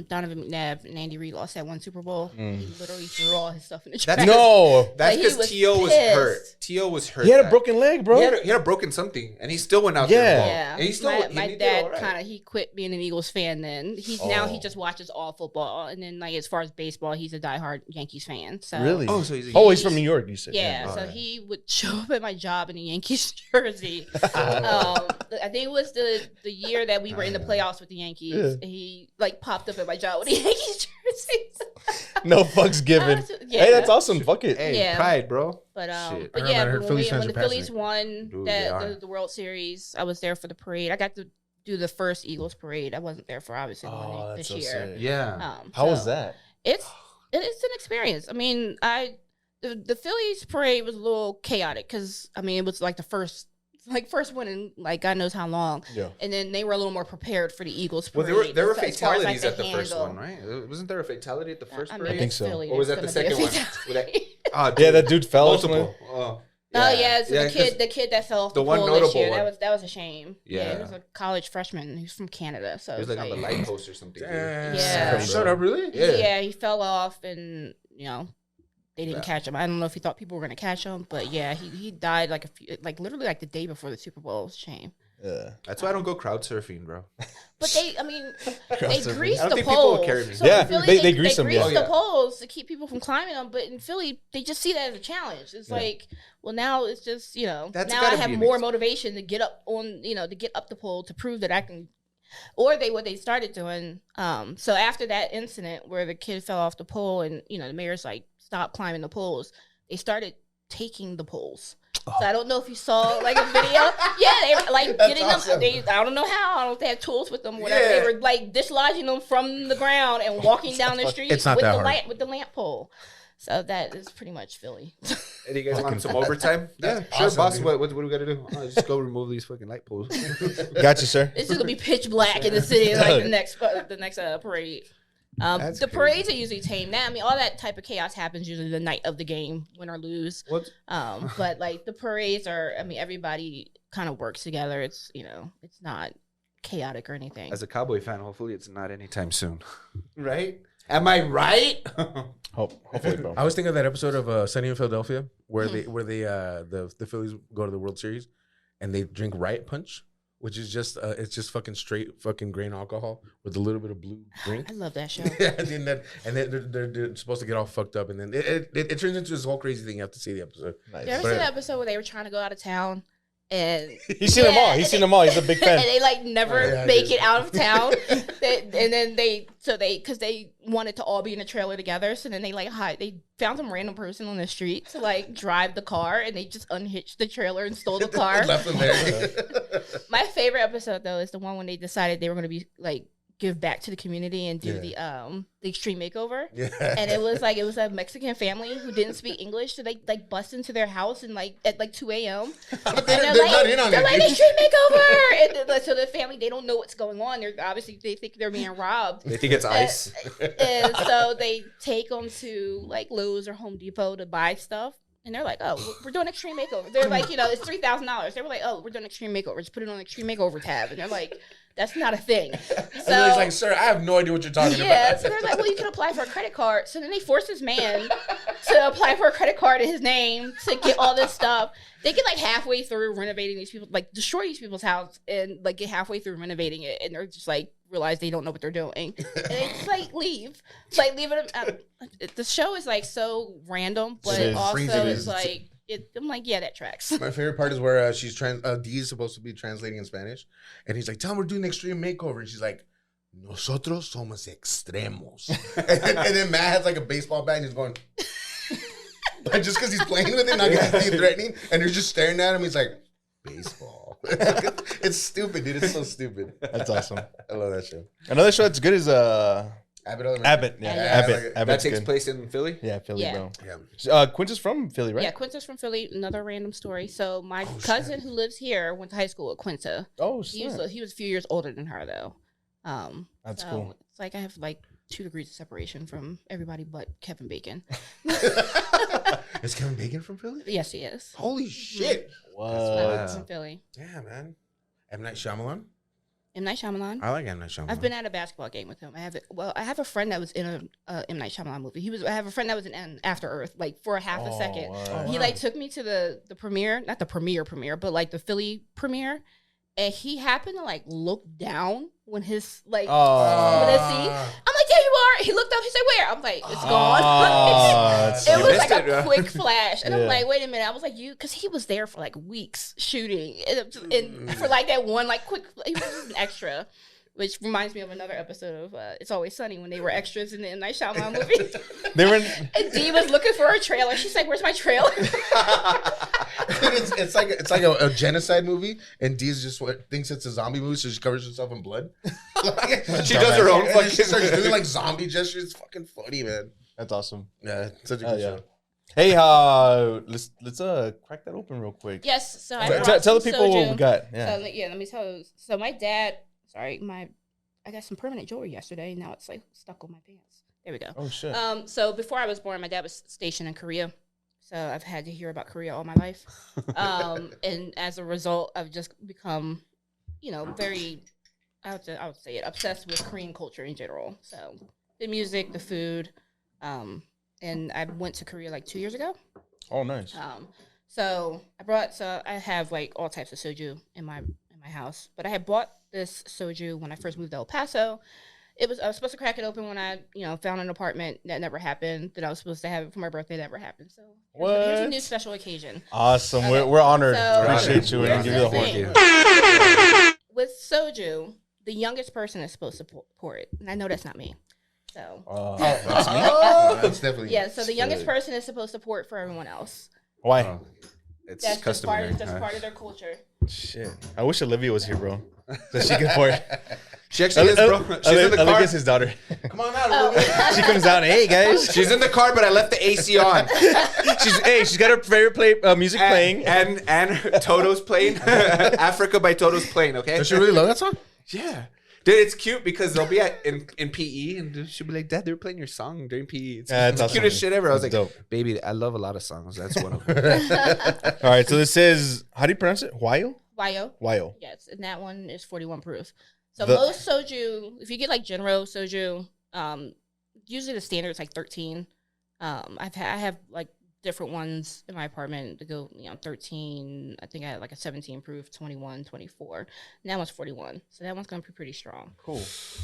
Donovan McNabb and Andy Reid lost that one Super Bowl. He literally threw all his stuff in the trash. No. That's Like, he because was T.O. was pissed. hurt. T.O. was hurt. He had a that- broken leg, bro. He had a broken something, and he still went out Yeah. there. and balled. Yeah, And he still, my he did dad all right. kind of he quit being an Eagles fan. Then now he just watches all football, and then like as far as baseball, he's a diehard Yankees fan. So Really? Oh, so he's Oh, he's from New York, you said. yeah, so Alright. he would show up at my job in a Yankees jersey. I think it was the year that we were in the playoffs with the Yankees. Yeah. He like popped up at my job with a Yankees jersey. No fucks given. Yeah. Hey, that's awesome. Fuck it. Hey, Yeah. pride, bro. But Shit. but I yeah, heard when, Phillies fans when are the Phillies passionate. won Dude, they are. the World Series, I was there for the parade. I got to do the first Eagles parade. I wasn't there for obviously the Oh, one that's this so year. sick. Yeah. How was so that? It's an experience. I mean, the Phillies parade was a little chaotic because I mean it was like the first one in like God knows how long. Yeah. And then they were a little more prepared for the Eagles Well, parade. there were as far as, like, fatalities at the first handle. one, right? Wasn't there a fatality at the first I parade? mean, think it's so. Philly, Or was there's that the gonna be a second one? fatality. Oh, Yeah, that dude fell or something. multiple. Oh, Oh yeah, so Yeah, 'cause the kid that fell off the the one pole this notable year, one. that was a shame. Yeah. He was a college freshman. He's from Canada, so He was it's like on the light post or something. dude. Yeah. Shut up, really? Yeah. He fell off, and they didn't catch him. I don't know if he thought people were gonna catch him, but yeah, he died literally the day before the Super Bowl. It was a shame. Yeah. That's why I don't go crowd surfing, bro. But they Crossover. grease I don't the think people will poles. carry me. So Yeah, in Philly, they grease them, yeah. Oh, the yeah. poles to keep people from climbing them. But in Philly, they just see that as a challenge. It's like, well, now it's just That's now gotta I have be an more motivation to get up on to get up the pole to prove that I can Or what they started doing. So after that incident where the kid fell off the pole and the mayor's like, stop climbing the poles, they started taking the poles. So I don't know if you saw like a video. Yeah, they were like getting awesome. them. I don't know how. I don't know if they had tools with them. Whatever. They were like dislodging them from the ground and walking down the street It's not with that the hard. light with the lamp pole. So that is pretty much Philly. And you guys want some overtime? Yeah, That's sure, awesome, boss. dude. What do we got to do? Just go remove these fucking light poles. Gotcha, sir. It's just gonna be pitch black in the city like the next parade. That's the crazy. parades are usually tame. Now, I mean, all that type of chaos happens usually the night of the game, win or lose. What? But like the parades are, I mean, everybody kind of works together. It's it's not chaotic or anything. As a Cowboy fan, hopefully it's not anytime soon. Right? Am I right? Hopefully, bro. I was thinking of that episode of Sunny in Philadelphia where the Phillies go to the World Series and they drink Riot Punch, which is just it's just fucking straight fucking grain alcohol with a little bit of blue drink. I love that show. Yeah, and then they're supposed to get all fucked up, and then it turns into this whole crazy thing. You have to see the episode. Nice. You ever see the episode where they were trying to go out of town and He's seen them all. He's seen them all. He's a big fan. and they like never Oh, yeah, make I it out of town. And then because they wanted to all be in a trailer together, so then they like they found some random person on the street to like drive the car, and they just unhitched the trailer and stole the car. Left them there. My favorite episode though is the one when they decided they were going to be like give back to the community and do the extreme makeover. Yeah, And it was a Mexican family who didn't speak English, so they like bust into their house and like at like 2 a.m. And then They're not in on they're it, like dude. extreme makeover, and then, like, so the family they don't know what's going on. They're obviously they think they're being robbed. They think it's ice. And so they take them to like Lowe's or Home Depot to buy stuff. And they're like, oh, we're doing extreme makeover. They're like, it's $3,000. They were like, oh, we're doing extreme makeover. Just put it on the extreme makeover tab. And they're like, that's not a thing. and then he's like, "Sir, I have no idea what you're talking Yeah, about." so they're like, well, you can apply for a credit card. So then they force this man to apply for a credit card in his name to get all this stuff. They get like halfway through renovating these people, like destroy these people's house and like get halfway through renovating it. And they're just like, realize they don't know what they're doing. And they just like leave. It's like leaving them. The show is like so random, but It is. also Freezing it's is- like, I'm like, yeah, that tracks. My favorite part is where Dee is supposed to be translating in Spanish, and he's like, "Tell him we're doing an extreme makeover," and she's like, "Nosotros somos extremos," and then Matt has like a baseball bat and he's going, but just because he's playing with it, not because he's being threatening, and they're just staring at him. He's like, "Baseball." It's stupid, dude. It's so stupid. That's awesome. I love that show. Another show that's good is Abbott Elementary. Abbott. Yeah, Yeah. Abbott. That That Abbott's takes good. place in Philly. Yeah, Philly, Yeah. bro. Yeah. Quince is from Philly, right? Yeah, Quinta's from Philly. Another random story. So my cousin who lives here went to high school at Quinta. Oh, He was snap. a few years older than her though. That's So cool. It's like I have like 2 degrees of separation from everybody but Kevin Bacon. Is Kevin Bacon from Philly? Yes, he is. Holy shit! My What? cousin's from Philly. Yeah, man. M. Night Shyamalan. M. Night Shyamalan. I like M. Night Shyamalan. I've been at a basketball game with him. I have a friend that was in a M. Night Shyamalan movie. I have a friend that was in After Earth, like for a half a second. wow. He like took me to the premiere, not the premiere, but like the Philly premiere, and he happened to like look down when his like Oh. when I see. I'm like, there you are. He looked up. He said, where? I'm like, it's gone. Oh, that's It You was missed like it, a huh? quick flash, and Yeah. I'm like, wait a minute. I was like, because he was there for like weeks shooting, and for like that one like quick, he was just an extra, which reminds me of another episode of It's Always Sunny when they were extras in the M. Night Shyamalan movie. They were in, And Dee was looking for her trailer. She's like, "Where's my trailer?" it's like a genocide movie, and Dee's just thinks it's a zombie movie, so she covers herself in blood. She does her own And then she fucking. starts doing like zombie gestures. It's fucking funny, man. that's awesome. Yeah, it's such a Hell good yeah. show. Hey, let's crack that open real quick. Yes. So I Tell brought tell the some people what soju. we got. Yeah. So yeah, let me tell you. So my dad, I got some permanent jewelry yesterday. Now it's like stuck on my pants. There we go. Oh shit. So before I was born, my dad was stationed in Korea. So I've had to hear about Korea all my life. And as a result, I've just become, very, I would say it, obsessed with Korean culture in general. So the music, the food. And I went to Korea like 2 years ago. Oh nice. So I have like all types of soju in my house, but I had bought this soju when I first moved to El Paso. I was supposed to crack it open when I, found an apartment. That never happened. Then I was supposed to have it for my birthday. That never happened. So here's a What? new special occasion. Awesome. Okay. We're honored. So- Appreciate you and give you the Here's horn. the thing. With soju, the youngest person is supposed to pour it, and I know that's not me. So That's me. That's definitely yeah, so the youngest person is supposed to pour it for everyone else. Why? Oh, it's That's just customary. part of their culture. Shit. I wish Olivia was here, bro. So she could pour it. She actually is, bro. She's in the car. Olivia's his daughter. Come on out, Olivia. She comes down. Hey guys. She's in the car, but I left the AC on. She's got her favorite music playing. And Toto's playing. Africa by Toto's playing. Okay. Does she really love that song? Yeah. Dude, it's cute because they'll be in PE and she'll be like, Dad, they were playing your song during PE. It's the that's cutest awesome. shit ever. I was That's like, dope. baby, I love a lot of songs. That's one of them. All right, so this says, how do you pronounce it? Wayo? Wayo. Yes, and that one is 41 proof. So The- most soju, if you get like Monroe soju, usually the standard is like 13. I have like different ones in my apartment to go, 13. I think I had like a 17 proof, 21, 24. And that one's 41. So that one's going to be pretty strong. Cool.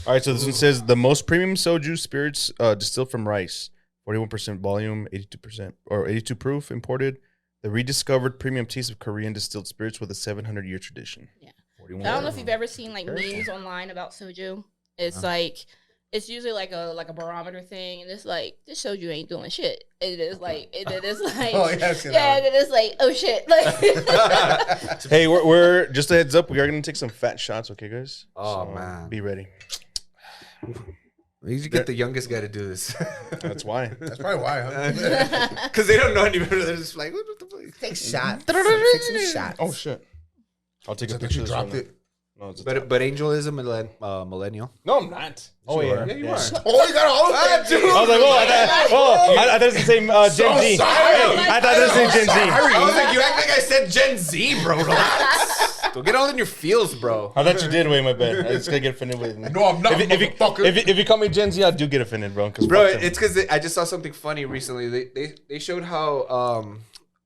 All right, so this one says, the most premium soju spirits distilled from rice, 41% volume, 82% or 82 proof imported. The rediscovered premium taste of Korean distilled spirits with a 700-year tradition. Yeah. 41. I don't know if you've ever seen like memes online about soju. It's like, it's usually like a barometer thing, and it's like, this soju ain't doing shit. It is like, Oh, yeah, I've seen yeah, that. and it is like, oh shit. Like, Hey, we're just a heads up. We are going to take some fat shots, okay, guys? Oh, So, man. Be ready. You should get the youngest guy to do this. That's why. That's probably why, huh? Because they don't know any better. They're just like, what the fuck? Take shot. Take some shots. Oh, shit. I'll take a I thought picture you of this dropped right it. now. No, it's a But Angel is a millennial. No, I'm not. Oh, Sure. yeah. Yeah, you are. Oh, you got all of that, dude. I was like, I thought it was the same Gen Z. sorry. I thought it was the same Gen Z. I was like, you act like I said Gen Z, bro. Relax. Don't get all in your feels, bro. I thought you did. Wait, my bad. I just gotta get offended with. No, I'm not, motherfucker. If you call me Gen Z, I do get offended, bro. Bro, it's because I just saw something funny recently. They showed how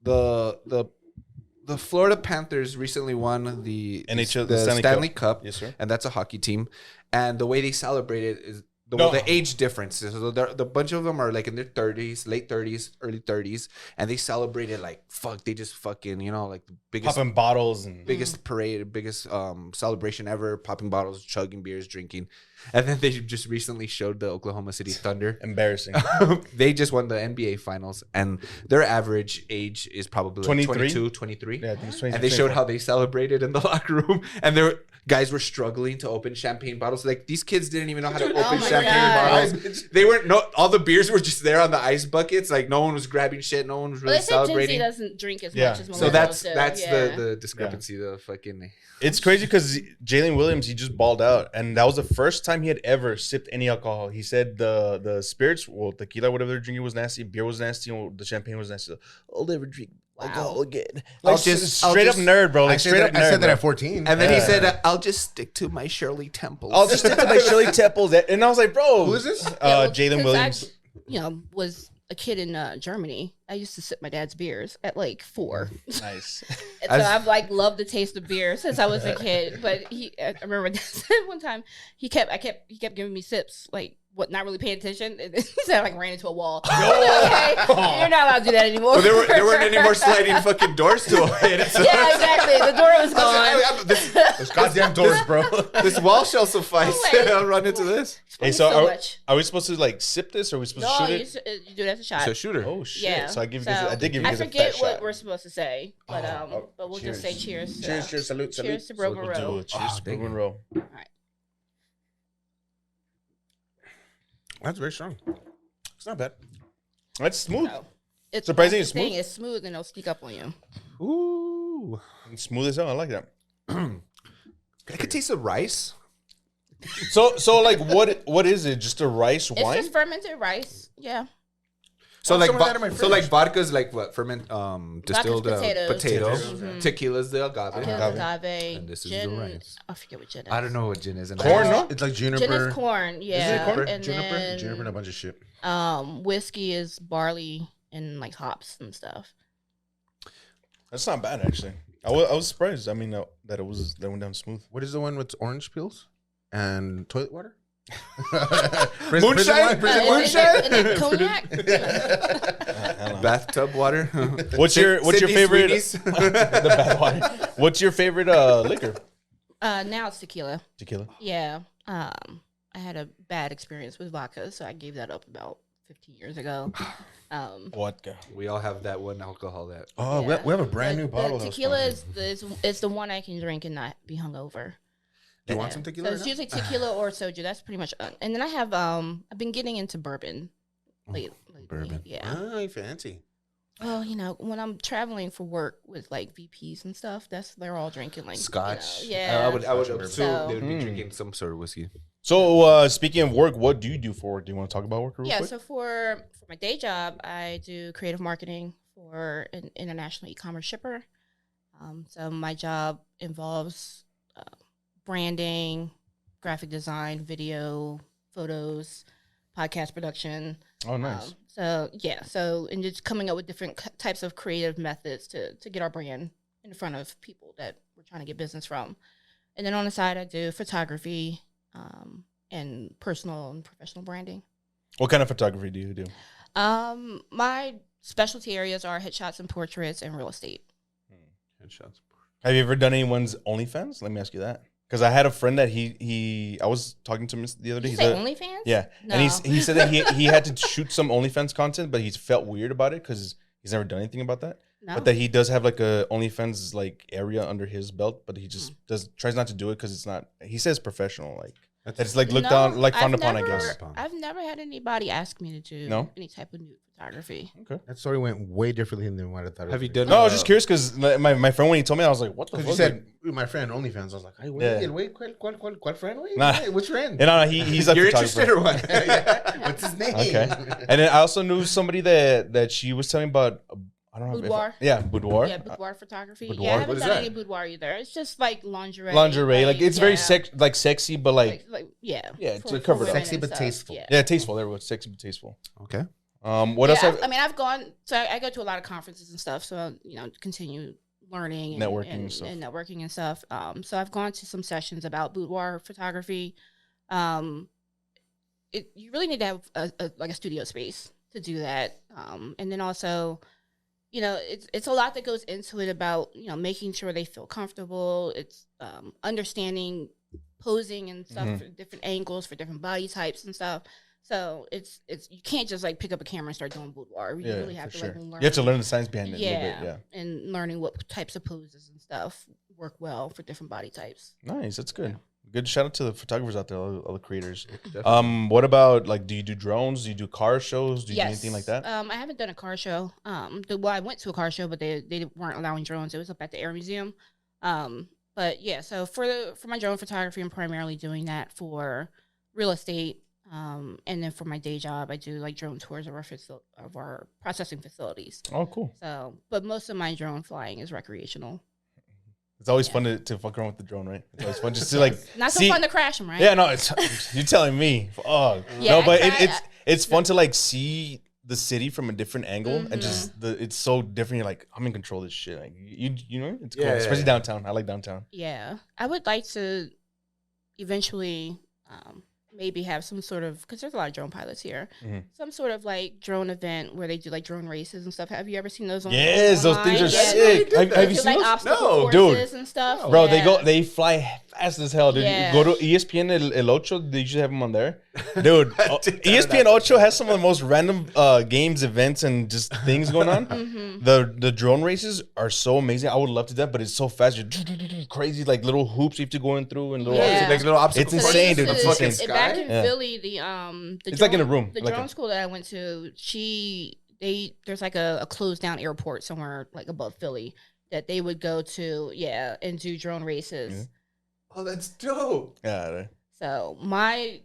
the Florida Panthers recently won the NHL the Stanley Cup. Yes, sir. And that's a hockey team. And the way they celebrated is No. the age difference. So the bunch of them are like in their 30s, late 30s, early 30s, and they celebrated like fuck. They just fucking like the biggest Popping bottles and biggest parade, biggest celebration ever. Popping bottles, chugging beers, drinking, and then they just recently showed the Oklahoma City Thunder. embarrassing. They just won the NBA Finals, and their average age is probably like 23? 22, 23. Yeah, I think it's 23, And they showed 24. how they celebrated in the locker room, and guys were struggling to open champagne bottles. Like these kids didn't even know how to open oh my champagne God. bottles. They weren't. All the beers were just there on the ice buckets. Like no one was grabbing shit. No one was really they said Gen Z celebrating. doesn't drink as Yeah. much as millennials So that's do. Yeah. the discrepancy. The fucking. It's crazy because Jalen Williams, he just balled out, and that was the first time he had ever sipped any alcohol. He said the spirits, well, tequila, whatever they're drinking was nasty, beer was nasty, and the champagne was nasty. I'll never drink alcohol again. Like I'll just- straight up nerd, bro. Like I straight up nerd. said that bro. at 14. And then he Yeah. said, "I'll just stick to my Shirley Temples." I'll just stick to my Shirley Temples, and I was like, bro, Who is this? Jalen 'cause Williams. I, was a kid in Germany. I used to sip my dad's beers at like 4. Nice. And so I've like loved the taste of beer since I was a kid. But I remember Dad said one time he kept giving me sips, like not really paying attention. And he said I like ran into a wall. Okay, you're not allowed to do that anymore. Well, there weren't any more sliding fucking doors to open. So Yeah, exactly. The door was gone. Those goddamn doors, bro. this wall shall suffice. No way. I'll run into this. Hey, so so much. are we supposed to like sip this, or are we supposed No, to shoot it? you do it as a shot. So shooter. Oh shit! Yeah. So I did give you guys a forget fat what shot. we're supposed to say, but Oh, but we'll just say cheers. Cheers, cheers, salute, salute. Cheers to Bro We'll do Monroe. a cheers to thank you. Monroe. All right. That's very strong. It's not bad. That's smooth. So, it's Surprisingly that's the thing, smooth. It's smooth and it'll sneak up on you. Ooh. It's smooth as hell. I like that. I could taste the rice. So like, what is it? Just a rice It's wine? just fermented rice. Yeah. So like, some of that in my so like fridge. vodka's like what ferment distilled potatoes. potatoes. Mhm. Tequila's the agave. Agave. And this is the gin. rice. I forget what gin is. I don't know what gin is. Corn, no? It's like Gin juniper. is corn. Yeah. corn? And Juniper? then Juniper and a bunch of shit. whiskey is barley and like hops and stuff. That's not bad actually. I was surprised. I mean, that went down smooth. What is the one with orange peels and toilet water? Moonshine? Moonshine? And then cognac. I don't know. Bathtub water. What's your Sydney favorite? Sweeney's. The bad water. What's your favorite liquor? Now it's tequila. Tequila. Yeah. I had a bad experience with vodka, so I gave that up about 15 years ago. Vodka. We all have that one alcohol that. Oh, Yeah. we have a brand new bottle. The that was tequila fun. is the one I can drink and not be hungover. Do you want some tequila? So it's usually tequila or soju. That's pretty much. And then I have I've been getting into bourbon lately. Bourbon. Yeah. Oh, you fancy. Well, when I'm traveling for work with like VPs and stuff, they're all drinking like Scotch. yeah. I would Scotch assume and So- they would be drinking some sort of whiskey. So speaking of work, what do you do for work? Do you want to talk about work real Yeah, quick? so for my day job, I do creative marketing for an international e-commerce shipper. So my job involves branding, graphic design, video, photos, podcast production. Oh, nice. And just coming up with different types of creative methods to get our brand in front of people that we're trying to get business from. And then on the side, I do photography and personal and professional branding. What kind of photography do you do? My specialty areas are headshots and portraits and real estate. Headshots. Have you ever done anyone's OnlyFans? Let me ask you that. Because I had a friend that I was talking to him the other day. Did He you say said, OnlyFans? yeah, No. and he said that he had to shoot some OnlyFans content, but he felt weird about it because he's never done anything about that. No. But that he does have like a OnlyFans like area under his belt, but he just tries not to do it because it's not. He says professional, like it's like looked down, like frowned upon, I guess. I've never had anybody ask me to do No? any type of nude photography. Okay. That story went way differently than what I thought. Have you was done? No, I was just curious because my friend when he told me, I was like, "What the fuck?" Because you said my friend OnlyFans. I was like, "Hey, Yeah. wait, ¿cuál friend? Wait, Nah. wait, which friend? no, he's a You're photographer. interested or what? Yeah. What's his name? Okay. And then I also knew somebody that she was telling about. I don't know. Boudoir. Boudoir. Yeah, boudoir photography. Boudoir? Yeah, I What haven't is done that? any boudoir either. It's just like lingerie. Lingerie, like it's very yeah. sexy, but like yeah. Yeah, for- to for cover it up. women Sexy and but stuff. tasteful. Yeah. yeah, tasteful. There was sexy but tasteful. Okay. What Yeah, else? I've gone. So I go to a lot of conferences and stuff. So continue learning, and, Networking and and, stuff. and networking and stuff. So I've gone to some sessions about boudoir photography. You really need to have a studio space to do that. And then also, it's a lot that goes into it about making sure they feel comfortable. It's understanding posing and stuff Mhm. for different angles for different body types and stuff. So it's you can't just like pick up a camera and start doing boudoir. You really have for to sure. learn. You have to learn the science behind it a Yeah, little bit. and learning what types of poses and stuff work well for different body types. Yeah. Nice. That's good. Good shout out to the photographers out there, all the creators. Definitely. What about like? Do you do drones? Do you do car shows? Do you Yes. do anything like that? I haven't done a car show. I went to a car show, but they weren't allowing drones. It was up at the Air Museum. But yeah, so for my drone photography, I'm primarily doing that for real estate. And then for my day job, I do like drone tours of our processing facilities. Oh, cool. So, but most of my drone flying is recreational. It's always fun to fuck around with the drone, right? It's always fun just to like Not so see. fun to crash them, right? Yeah, no, it's you're telling me. Oh, Yeah, no, I but tried- it's fun to like see the city from a different angle and just Mm-hmm. it's so different. You're like, I'm in control of this shit. Like you know, it's cool, Yeah, especially yeah. downtown. I like downtown. Yeah, I would like to eventually maybe have some sort of, because there's a lot of drone pilots here, Mhm. some sort of like drone event where they do like drone races and stuff. Have you ever seen those? Yes, those online? things are Yeah, sick. they Have do you seen like those? obstacle No, dude. courses and stuff. Bro, Yeah. they fly fast as hell, dude. Yeah. You go to ESPN El Ocho, they usually have them on there. Dude, ESPN Ocho has some of the most random games, events, and just things going on. Mhm. The drone races are so amazing. I would love to do that, but it's so fast. You're crazy, like little hoops you have to go in through and little. Yeah. Like little obstacle It's So courses. they insane, used dude. to- It's insane. Back in Yeah. Philly, the It's like in a room, The like drone a- school that I went to, there's like a closed down airport somewhere like above Philly that they would go to, and do drone races. Yeah. Oh, that's dope. Yeah, So my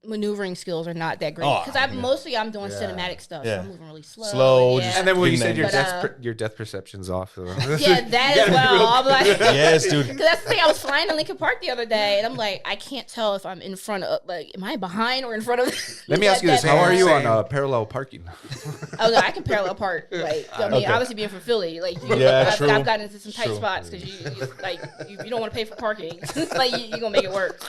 maneuvering skills are not that great Oh, because I'm yeah. doing Yeah. cinematic stuff. Yeah. So I'm moving really slow. Slow, Yeah. just- And then when you Big said your man. your death perception's off. So. Yeah, that as well. I'm like, yes, dude. because that's the thing. I was flying in Lincoln Park the other day, and I'm like, I can't tell if I'm in front of, like, am I behind or in front of? Let me ask you this: that- how are you Same. on parallel parking? Oh no, I can parallel park. Like, I mean, Okay. obviously being from Philly, like, Yeah, I've true. gotten into some tight True. spots because you don't want to pay for parking. Like, you gonna make it work.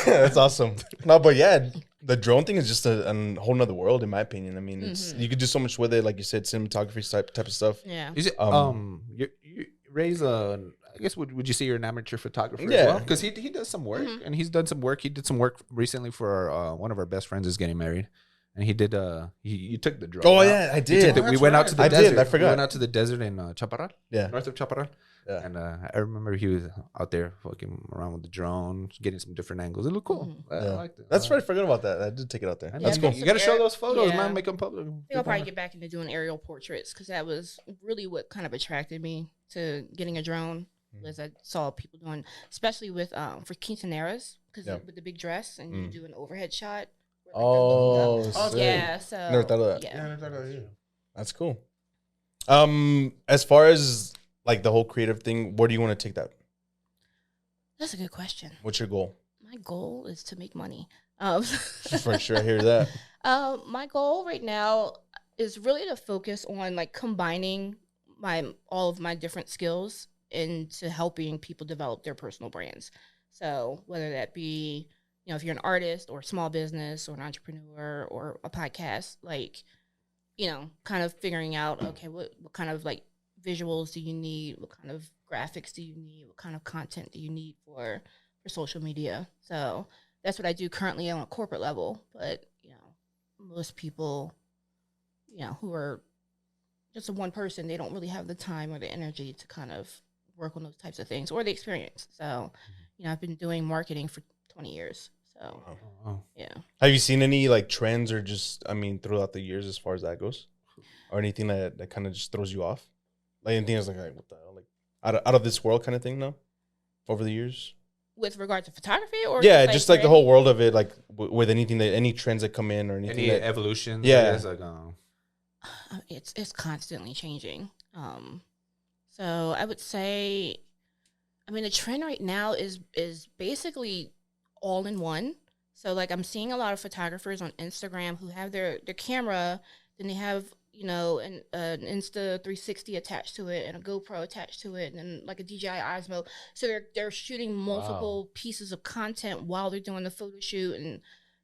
That's awesome. No, but yeah, the drone thing is just a whole nother world, in my opinion. I mean, it's you could do so much with it, like you said, cinematography type of stuff. Yeah. Is it Um, you raise I guess would you say you're an amateur photographer Yeah. as well? Because he does some work, and he's done some work. He did some work recently for one of our best friends is getting married, and he did. You took the drone. Oh out. yeah, I You did. took we went out to the I desert. did. I forgot. We went out to the desert in Chaparral, Yeah. north of Chaparral. Yeah. And I remember he was out there fucking around with the drone, getting some different angles. It looked cool. I liked it. That's right. I forgot about that. I did take it out there. And That's Yeah, cool. I You got to show those photos, Yeah. man. Make them public. I think I'll probably get back into doing aerial portraits because that was really what kind of attracted me to getting a drone. Was I saw people doing, especially with for quinceañeras, because Yeah. with the big dress and you do an overhead shot. where, like, they're Oh, looking up. sick. Yeah. So Never thought of that. Yeah. Yeah, I thought of you. That's cool. As far as like the whole creative thing, where do you want to take that? That's a good question. What's your goal? My goal is to make money. For sure, I hear that. My goal right now is really to focus on like combining all of my different skills into helping people develop their personal brands. So whether that be, if you're an artist or a small business or an entrepreneur or a podcast, like, kind of figuring out, okay, what kind of like visuals do you need? What kind of graphics do you need? What kind of content do you need for social media? So that's what I do currently on a corporate level. But, most people, who are just a one person, they don't really have the time or the energy to kind of work on those types of things or the experience. So, I've been doing marketing for 20 years. So, yeah. Have you seen any like trends or just, throughout the years as far as that goes? Or anything that kind of just throws you off? Like anything that's like what the hell? Like out of this world kind of thing, no? Over the years? With regard to photography or? Yeah, just like the whole world of it, like with anything any trends that come in or anything. Any evolution? Yeah. Like, it's constantly changing. So I would say, the trend right now is basically all in one. So like I'm seeing a lot of photographers on Instagram who have their camera, then they have an Insta 360 attached to it and a GoPro attached to it, and then like a DJI Osmo. So they're shooting multiple pieces of content while they're doing the photo shoot. And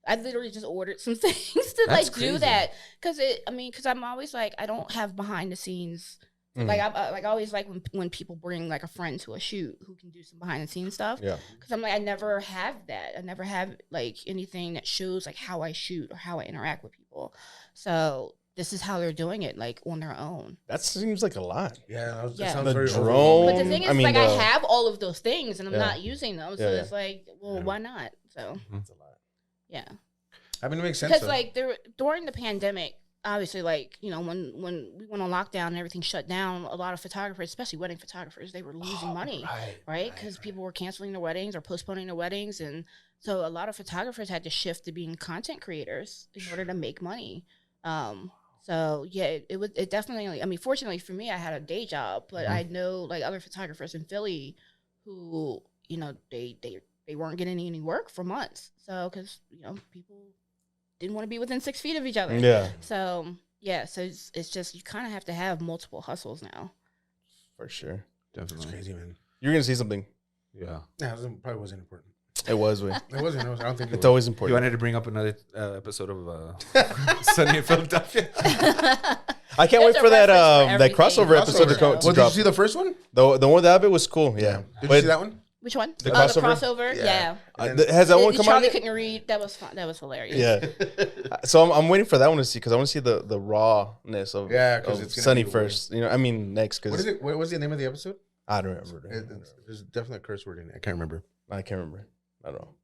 I literally just ordered some things to That's like crazy. do that because I'm always like I don't have behind the scenes. Like I always like when people bring like a friend to a shoot who can do some behind the scenes stuff. Yeah. Because I'm like I never have that. I never have like anything that shows like how I shoot or how I interact with people. So this is how they're doing it, like on their own. That seems like a lot. Yeah, that Yeah. sounds The very drone. overwhelming. But the thing is, I have all of those things and I'm not using them. So it's like, well, why not? So That's a lot. yeah. I mean, it makes sense. Because though. like during the pandemic, obviously, like when we went on lockdown and everything shut down, a lot of photographers, especially wedding photographers, they were losing money, right? Because people were canceling their weddings or postponing their weddings, and so a lot of photographers had to shift to being content creators in order to make money. So yeah, it definitely. Fortunately for me, I had a day job, but I know like other photographers in Philly who they weren't getting any work for months. So because people didn't want to be within 6 feet of each other. Yeah. So yeah, so it's just you kind of have to have multiple hustles now. For sure. It's definitely. crazy, man. You're going to say something. Yeah. Yeah, probably wasn't important. It was. Wait. It wasn't. I don't think It's was. always You important. wanted to bring up another episode of Sunny in Philadelphia? I can't wait There's a for that reference for that crossover everything. episode to Crossover. go to Well, did you drop. see the first one? The one with Abbott was cool. Yeah. Did But, you see that one? Which one? The The crossover? crossover. Yeah. Yeah. has that one come out Charlie yet? couldn't read. That was fun. That was hilarious. Yeah. So I'm waiting for that one to see because I want to see the rawness of Yeah, 'cause of it's gonna Sunny be first. Next What because is it? What was the name of the episode? I don't remember. There's definitely a curse word in it. I can't remember. I can't remember. I don't know.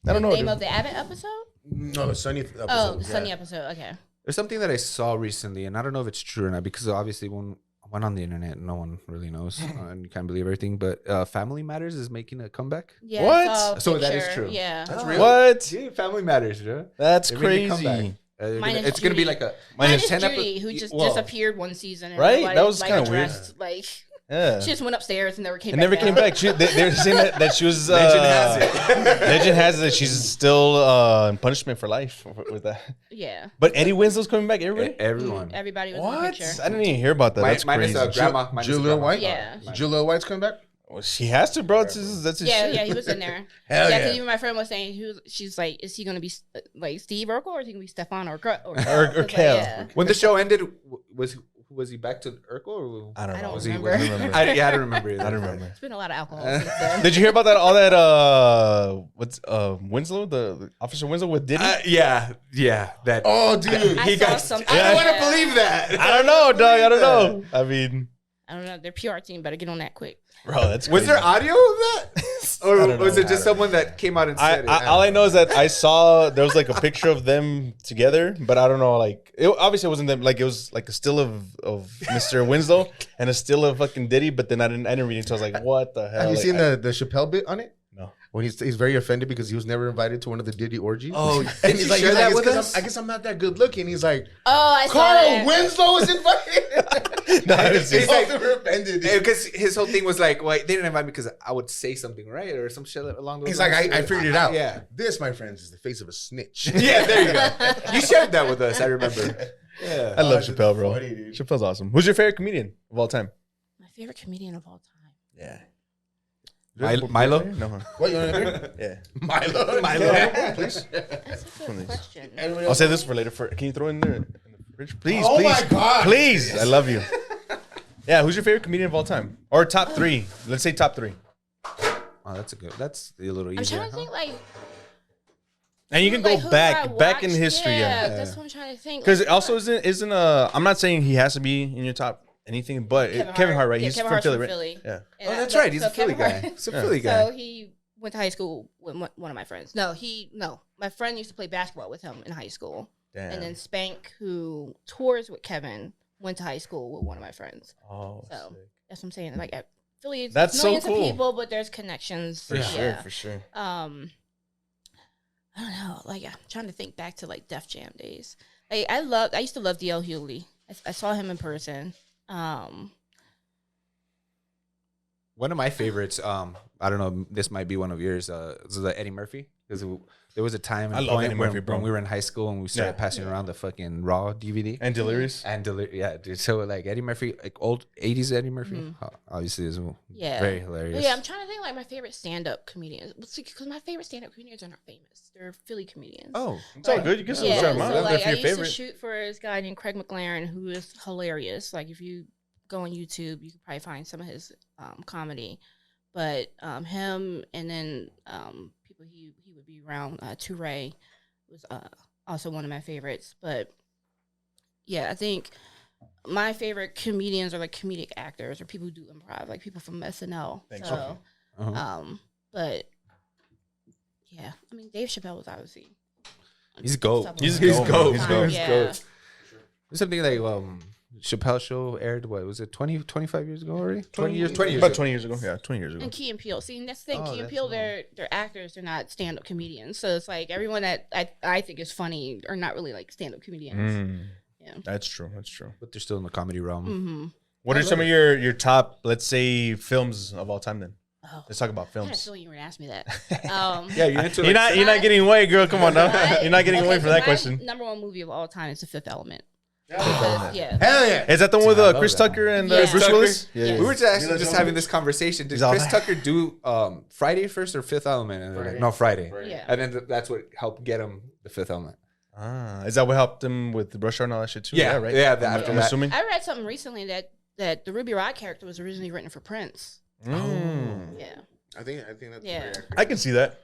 The name dude. of the Abbott episode? No, the Sunny episode. Oh, the yeah. Sunny episode. Okay. There's something that I saw recently, and I don't know if it's true or not, because obviously when I went on the internet, no one really knows, and you can't believe everything. But Family Matters is making a comeback. Yeah. What? I saw a So that is picture. true. Yeah. That's real. What? Yeah, Family Matters, yeah. That's They're making a crazy. comeback. Minus It's gonna be Judy. like a Minus 10 Judy, who just well, disappeared one season. And Right? nobody, That was like, kinda weird. addressed, Like Yeah. she just went upstairs and never came. It back never down. came back. They're saying that she was. Legend has it. Legend has it that she's still in punishment for life with that. Yeah. But Eddie Winslow's coming back. Everybody. Everyone. Everybody was in the What? picture. I didn't even hear about that. That's Minus crazy. grandma. minus Julia grandma. White? Yeah. Julia White's coming back? Well, she has to, bro. That's his Yeah, shit. yeah, he was in there. Hell yeah, yeah. because even my friend was saying, she's like, is he going to be like Steve Urkel or is he going to be Stefan or Or Kel. Yeah. When the show ended, was Who was he back to Urkel? Or I don't know. I don't was he? remember. Was he I don't remember. Either. I don't remember. It's been a lot of alcohol since then. Did you hear about that? All that what's Winslow, the Officer Winslow with Diddy? Yeah. That. Oh, dude. I saw something. I don't want to Yeah. believe that. I don't know, dog. I don't know. I mean, I don't know. Their PR team better get on that quick. bro, that's Was crazy. there audio of that, or I don't was know. it just someone that came out and said it? All I know is that I saw there was like a picture of them together, but I don't know. Like, obviously it wasn't them. Like, it was like a still of Mr. Winslow and a still of fucking Diddy. But then I didn't read it until I was like, what the hell? Have you Like, seen the Chappelle bit on it? No. When he's very offended because he was never invited to one of the Diddy orgies. Oh, and did he's you like, share that "It's with 'cause us? I guess I'm not that good looking." He's like, Oh, I saw Carl that. Winslow is invited. No, I haven't seen He's it. like- Super offended. Because his whole thing was like, well, they didn't invite me because I would say something, right? Or some shit along those He's lines. like, I figured it out. Yeah. This, my friends, is the face of a snitch. Yeah, there you go. You shared that with us, I remember. Yeah. I love it's Chappelle, bro. funny, dude. Chappelle's awesome. Who's your favorite comedian of all time? My favorite comedian of all time. Yeah. Milo? No, huh? What, you want to hear? Yeah. Milo. Milo, please. That's a good Please. question. I'll say this for later. Can you throw in there in the fridge, please? Oh please, my God. please! I love you. Yeah, who's your favorite comedian of all time, or top three? Let's say top three, Oh, that's a good. That's a little I'm easier. trying to think like. and you can like, go who back I back in watched. history. Yeah, Yeah, that's what I'm trying to think. because Like, it also isn't I'm not saying he has to be in your top anything, but Kevin Hart, right? Yeah, He's Kevin from Hart's Philly, from right? Philly. Yeah. And Oh, that's so- right. He's so a Philly Kevin guy. Hart- He's a Philly guy. So he went to high school with one of my friends. No, my friend used to play basketball with him in high school. Damn. And then Spank, who tours with Kevin, went to high school with one of my friends. Oh, So sick. that's what I'm saying. Like Philly, is That's so millions cool. of people, but there's connections. For sure, Yeah. for sure. I don't know. Like I'm trying to think back to like Def Jam days. Like I used to love D.L. Hughley. I saw him in person. One of my favorites, I don't know, this might be one of yours, is the Eddie Murphy. Because there was a time I and love point Eddie Murphy, bro. when we were in high school and we started passing around the fucking Raw DVD. And Delirious. Yeah, dude. So like Eddie Murphy, like old 80s Eddie Murphy, obviously is Yeah. very hilarious. But yeah, I'm trying to think like my favorite stand-up comedians. Because my favorite stand-up comedians are not famous. They're Philly comedians. Oh, It's all good. You can still Yeah, shout so them out. like If I you're used to favorite. shoot for this guy named Craig McLaren, who is hilarious. Like if you go on YouTube, you can probably find some of his comedy. But him and then people he would be around. Touré was also one of my favorites. But yeah, I think my favorite comedians are like comedic actors or people who do improv, like people from SNL. Thanks. So, Uh-huh. but yeah, I mean Dave Chappelle was obviously. He's goat. Top He's of the goat, all man. He's time, goat. He's Yeah. goat. There's something like Chappelle show aired, what was it, 25 years ago already? 20 years About ago. 20 years ago. Yeah, 20 years ago. And Key and Peele. See, and that's the thing. Oh, Key and that's Peele, cool. they're actors. They're not stand-up comedians. So it's like everyone that I think is funny are not really like stand-up comedians. Mm, Yeah. that's true. That's true. But they're still in the comedy realm. Mm-hmm. What are some of your top, let's say, films of all time then? Oh, Let's talk about I had a films. feeling you were gonna ask me that. Yeah, you're into You're like, not getting away, girl. Come on now. My- You're not getting okay, away so from that my question. Number one movie of all time is The Fifth Element. Hell Yeah. yeah. Is that the one with I love Chris that. Tucker and Yeah. Bruce Tucker? Willis? Yeah. We were actually Mila just Jovovich? having this conversation. Did He's all Chris that. Tucker do Friday first or Fifth Element? And they're like, no, Friday. Yeah. And then that's what helped get him the Fifth Element. Ah, is that what helped him with the Rush Hour and all that shit too? Yeah, right. yeah, I'm, after I'm that. assuming. I read something recently that the Ruby Rod character was originally written for Prince. Mm. Yeah. I think that's Yeah. very accurate. I can see that.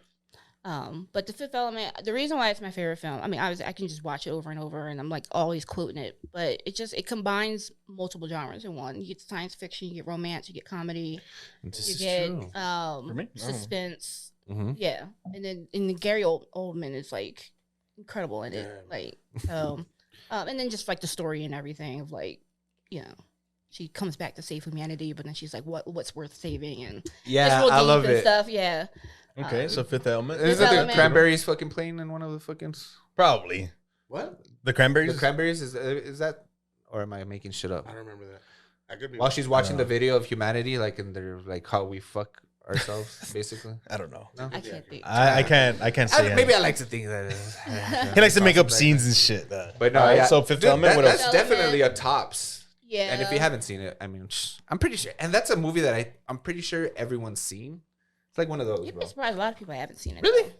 But The Fifth Element, the reason why it's my favorite film, I mean, I can just watch it over and over, and I'm like always quoting it. But it combines multiple genres in one. You get science fiction, you get romance, you get comedy, This you is get true. me? Oh. suspense. Mm-hmm. Yeah, and then Gary Oldman is like incredible in it, like and then just like the story and everything of like, you know, she comes back to save humanity, but then she's like, what's worth saving, and Yeah, just real I deep love and it. stuff. Yeah, Okay, so Fifth Element. Is Fifth that the Element. Cranberries fucking playing in one of the fucking... Probably What? the Cranberries. The Cranberries, is that... Or am I making shit up? I don't remember that. I could be. While she's watching the video of humanity, like, and they're like how we fuck ourselves, basically. I don't know. No? I can't think. I can't say. Maybe I like to think that. He likes to make up scenes and shit. But no, All right, yeah. so Fifth Dude, Element. What else? that's definitely a tops. Yeah, And if you haven't seen it, I mean, I'm pretty sure. And that's a movie that I'm pretty sure everyone's seen. It's like one of those, you'd bro. be surprised. A lot of people haven't seen it. Really?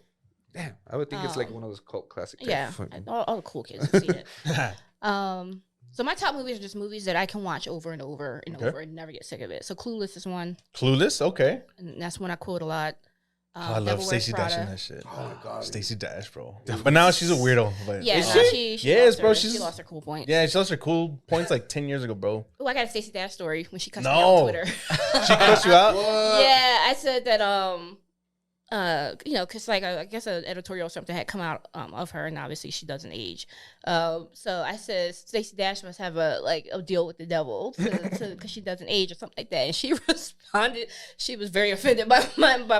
Damn, I would think it's like one of those cult classics. Yeah, all the cool kids have seen it. So my top movies are just movies that I can watch over and over and over and never get sick of it. So Clueless is one, Clueless, okay. and that's one I quote a lot. I love Devil Wears Stacey Dash Prada. in that shit. Oh my god. Stacey Dash, bro. But now she's a weirdo. But Yeah, Is no, she? she Yes, lost bro. her- She's she lost her cool point. Yeah, she lost her cool points like 10 years ago, bro. Oh, I got a Stacey Dash story when she cussed me out No. on Twitter. She cussed you out? Yeah, I said that you know, because like I guess an editorial or something had come out of her, and obviously she doesn't age. So I said Stacey Dash must have a deal with the devil because she doesn't age or something like that. And she responded, she was very offended by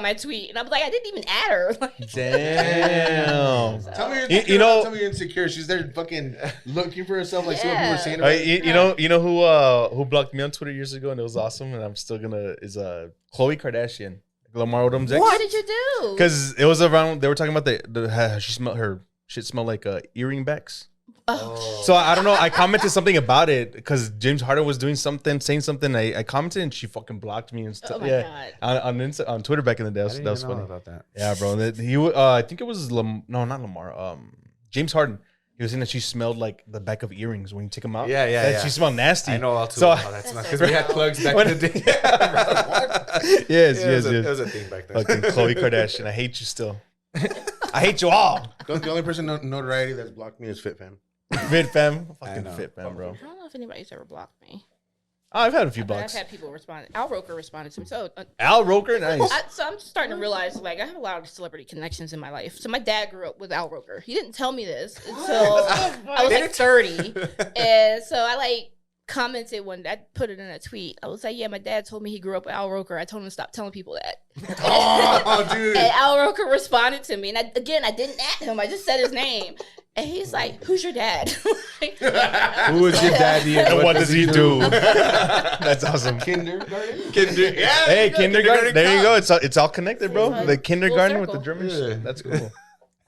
my tweet, and I was like, I didn't even add her. Like, Damn. Tell me you're You- insecure. you know- Tell me you're insecure. She's there fucking looking for herself, like see what Yeah. people were saying. About You know who blocked me on Twitter years ago and it was awesome and I'm still gonna is Khloe Kardashian, Lamar Odom's ex. what did you do? Because it was around they were talking about she smelled her shit smelled like earring backs. Oh. So I don't know. I commented something about it because James Harden was doing something, saying something. I commented and she fucking blocked me and stuff. Oh my Yeah, on Twitter back in the day. That was funny. about that. Yeah, bro. I think it was not Lamar. James Harden. He was saying that she smelled like the back of earrings when you take them out. Yeah, yeah, That yeah. she smelled nasty. I know all too So- well how that's not because we had plugs back in the day. Yes, Yeah, yes, it yes. was a thing back then. Fucking Khloe Kardashian. I the you still. I hate you all. the only person notoriety that's blocked me is Fit Fam. Fit fam. I Fucking know. fit fam, bro. I don't know if anybody's ever blocked me. Oh, I've had a few But I've blocks. had people respond. Al Roker responded to me. So, Al Roker, nice. so I'm starting to realize, like, I have a lot of celebrity connections in my life. So my dad grew up with Al Roker. He didn't tell me this until I was like 30, and so I like commented when I put it in a tweet. I was like, "Yeah, my dad told me he grew up with Al Roker. I told him to stop telling people that." Oh, dude. And Al Roker responded to me, and I didn't at him. I just said his name, and he's like, "Who's your dad?" Like, Who is your daddy And what does he do? That's awesome. Kindergarten. Yeah, Hey, kindergarten. There you go. It's all connected, bro. Full The kindergarten with the circle. German Yeah. shit. That's cool.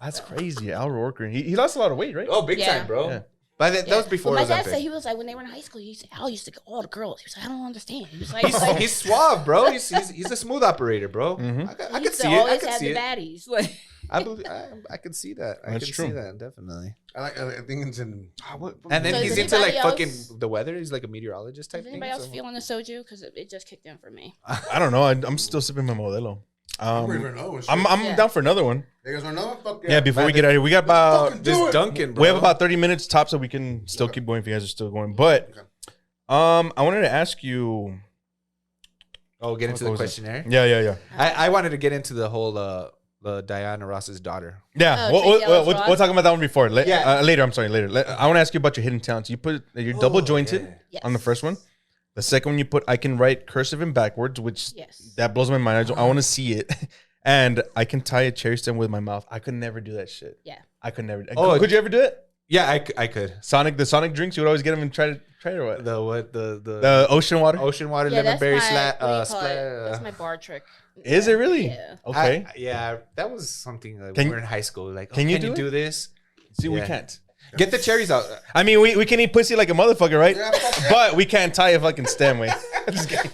That's crazy. Al Roker. He lost a lot of weight, right? Oh, big Yeah. time, bro. Yeah. But that was before Well, it my was dad that said big. he was like when they were in high school. Al used to get all the girls. He was like, I don't understand. He was like, He's suave, bro. He's a smooth operator, bro. Mhm. I he could used to see it. I always could have see the it. baddies. Like, I could see that. I That's can true. see that definitely. I think it's in. And then So he's does into like anybody fucking else- the weather. He's like a meteorologist type is thing. anybody else so- feeling the soju? Because it just kicked in for me. I don't know. I'm still sipping my Modelo. I don't even know. I'm Yeah. down for another one. You guys want to know? Fuck Yeah, before we get out of here, we got about fucking This do it. Duncan, bro. we have about 30 minutes top, so we can still keep going if you guys are still going. But Okay. I wanted to ask you. Oh, get into What the was it? questionnaire. Yeah. I wanted to get into the whole the Diana Ross's daughter. Yeah, Oh, Tracy Ellis Ross? we'll talk about that one before. Yeah. Later. I'm sorry, later. I want to ask you about your hidden talents. You put you're double jointed yeah. Yes. on the first one. The second one you put I can write cursive and backwards, which Yes. that blows my mind. I want to see it. And I can tie a cherry stem with my mouth. I could never do that shit. Yeah. I could never. Oh, could you ever do it? Yeah, I could. The Sonic drinks. You would always get them and try it or what? The Ocean water. ocean water Yeah, lemon that's berry my, slat. what do you call it? Splat. That's my bar trick. Is it really? Yeah. Okay. Yeah, that was something like Can we you- were in high school. Like, can can you you do do this? See, we Yeah. can't. Get the cherries out. I mean, we can eat pussy like a motherfucker, right? Yeah, fuck yeah. But we can't tie a fucking stem, way. Just kidding.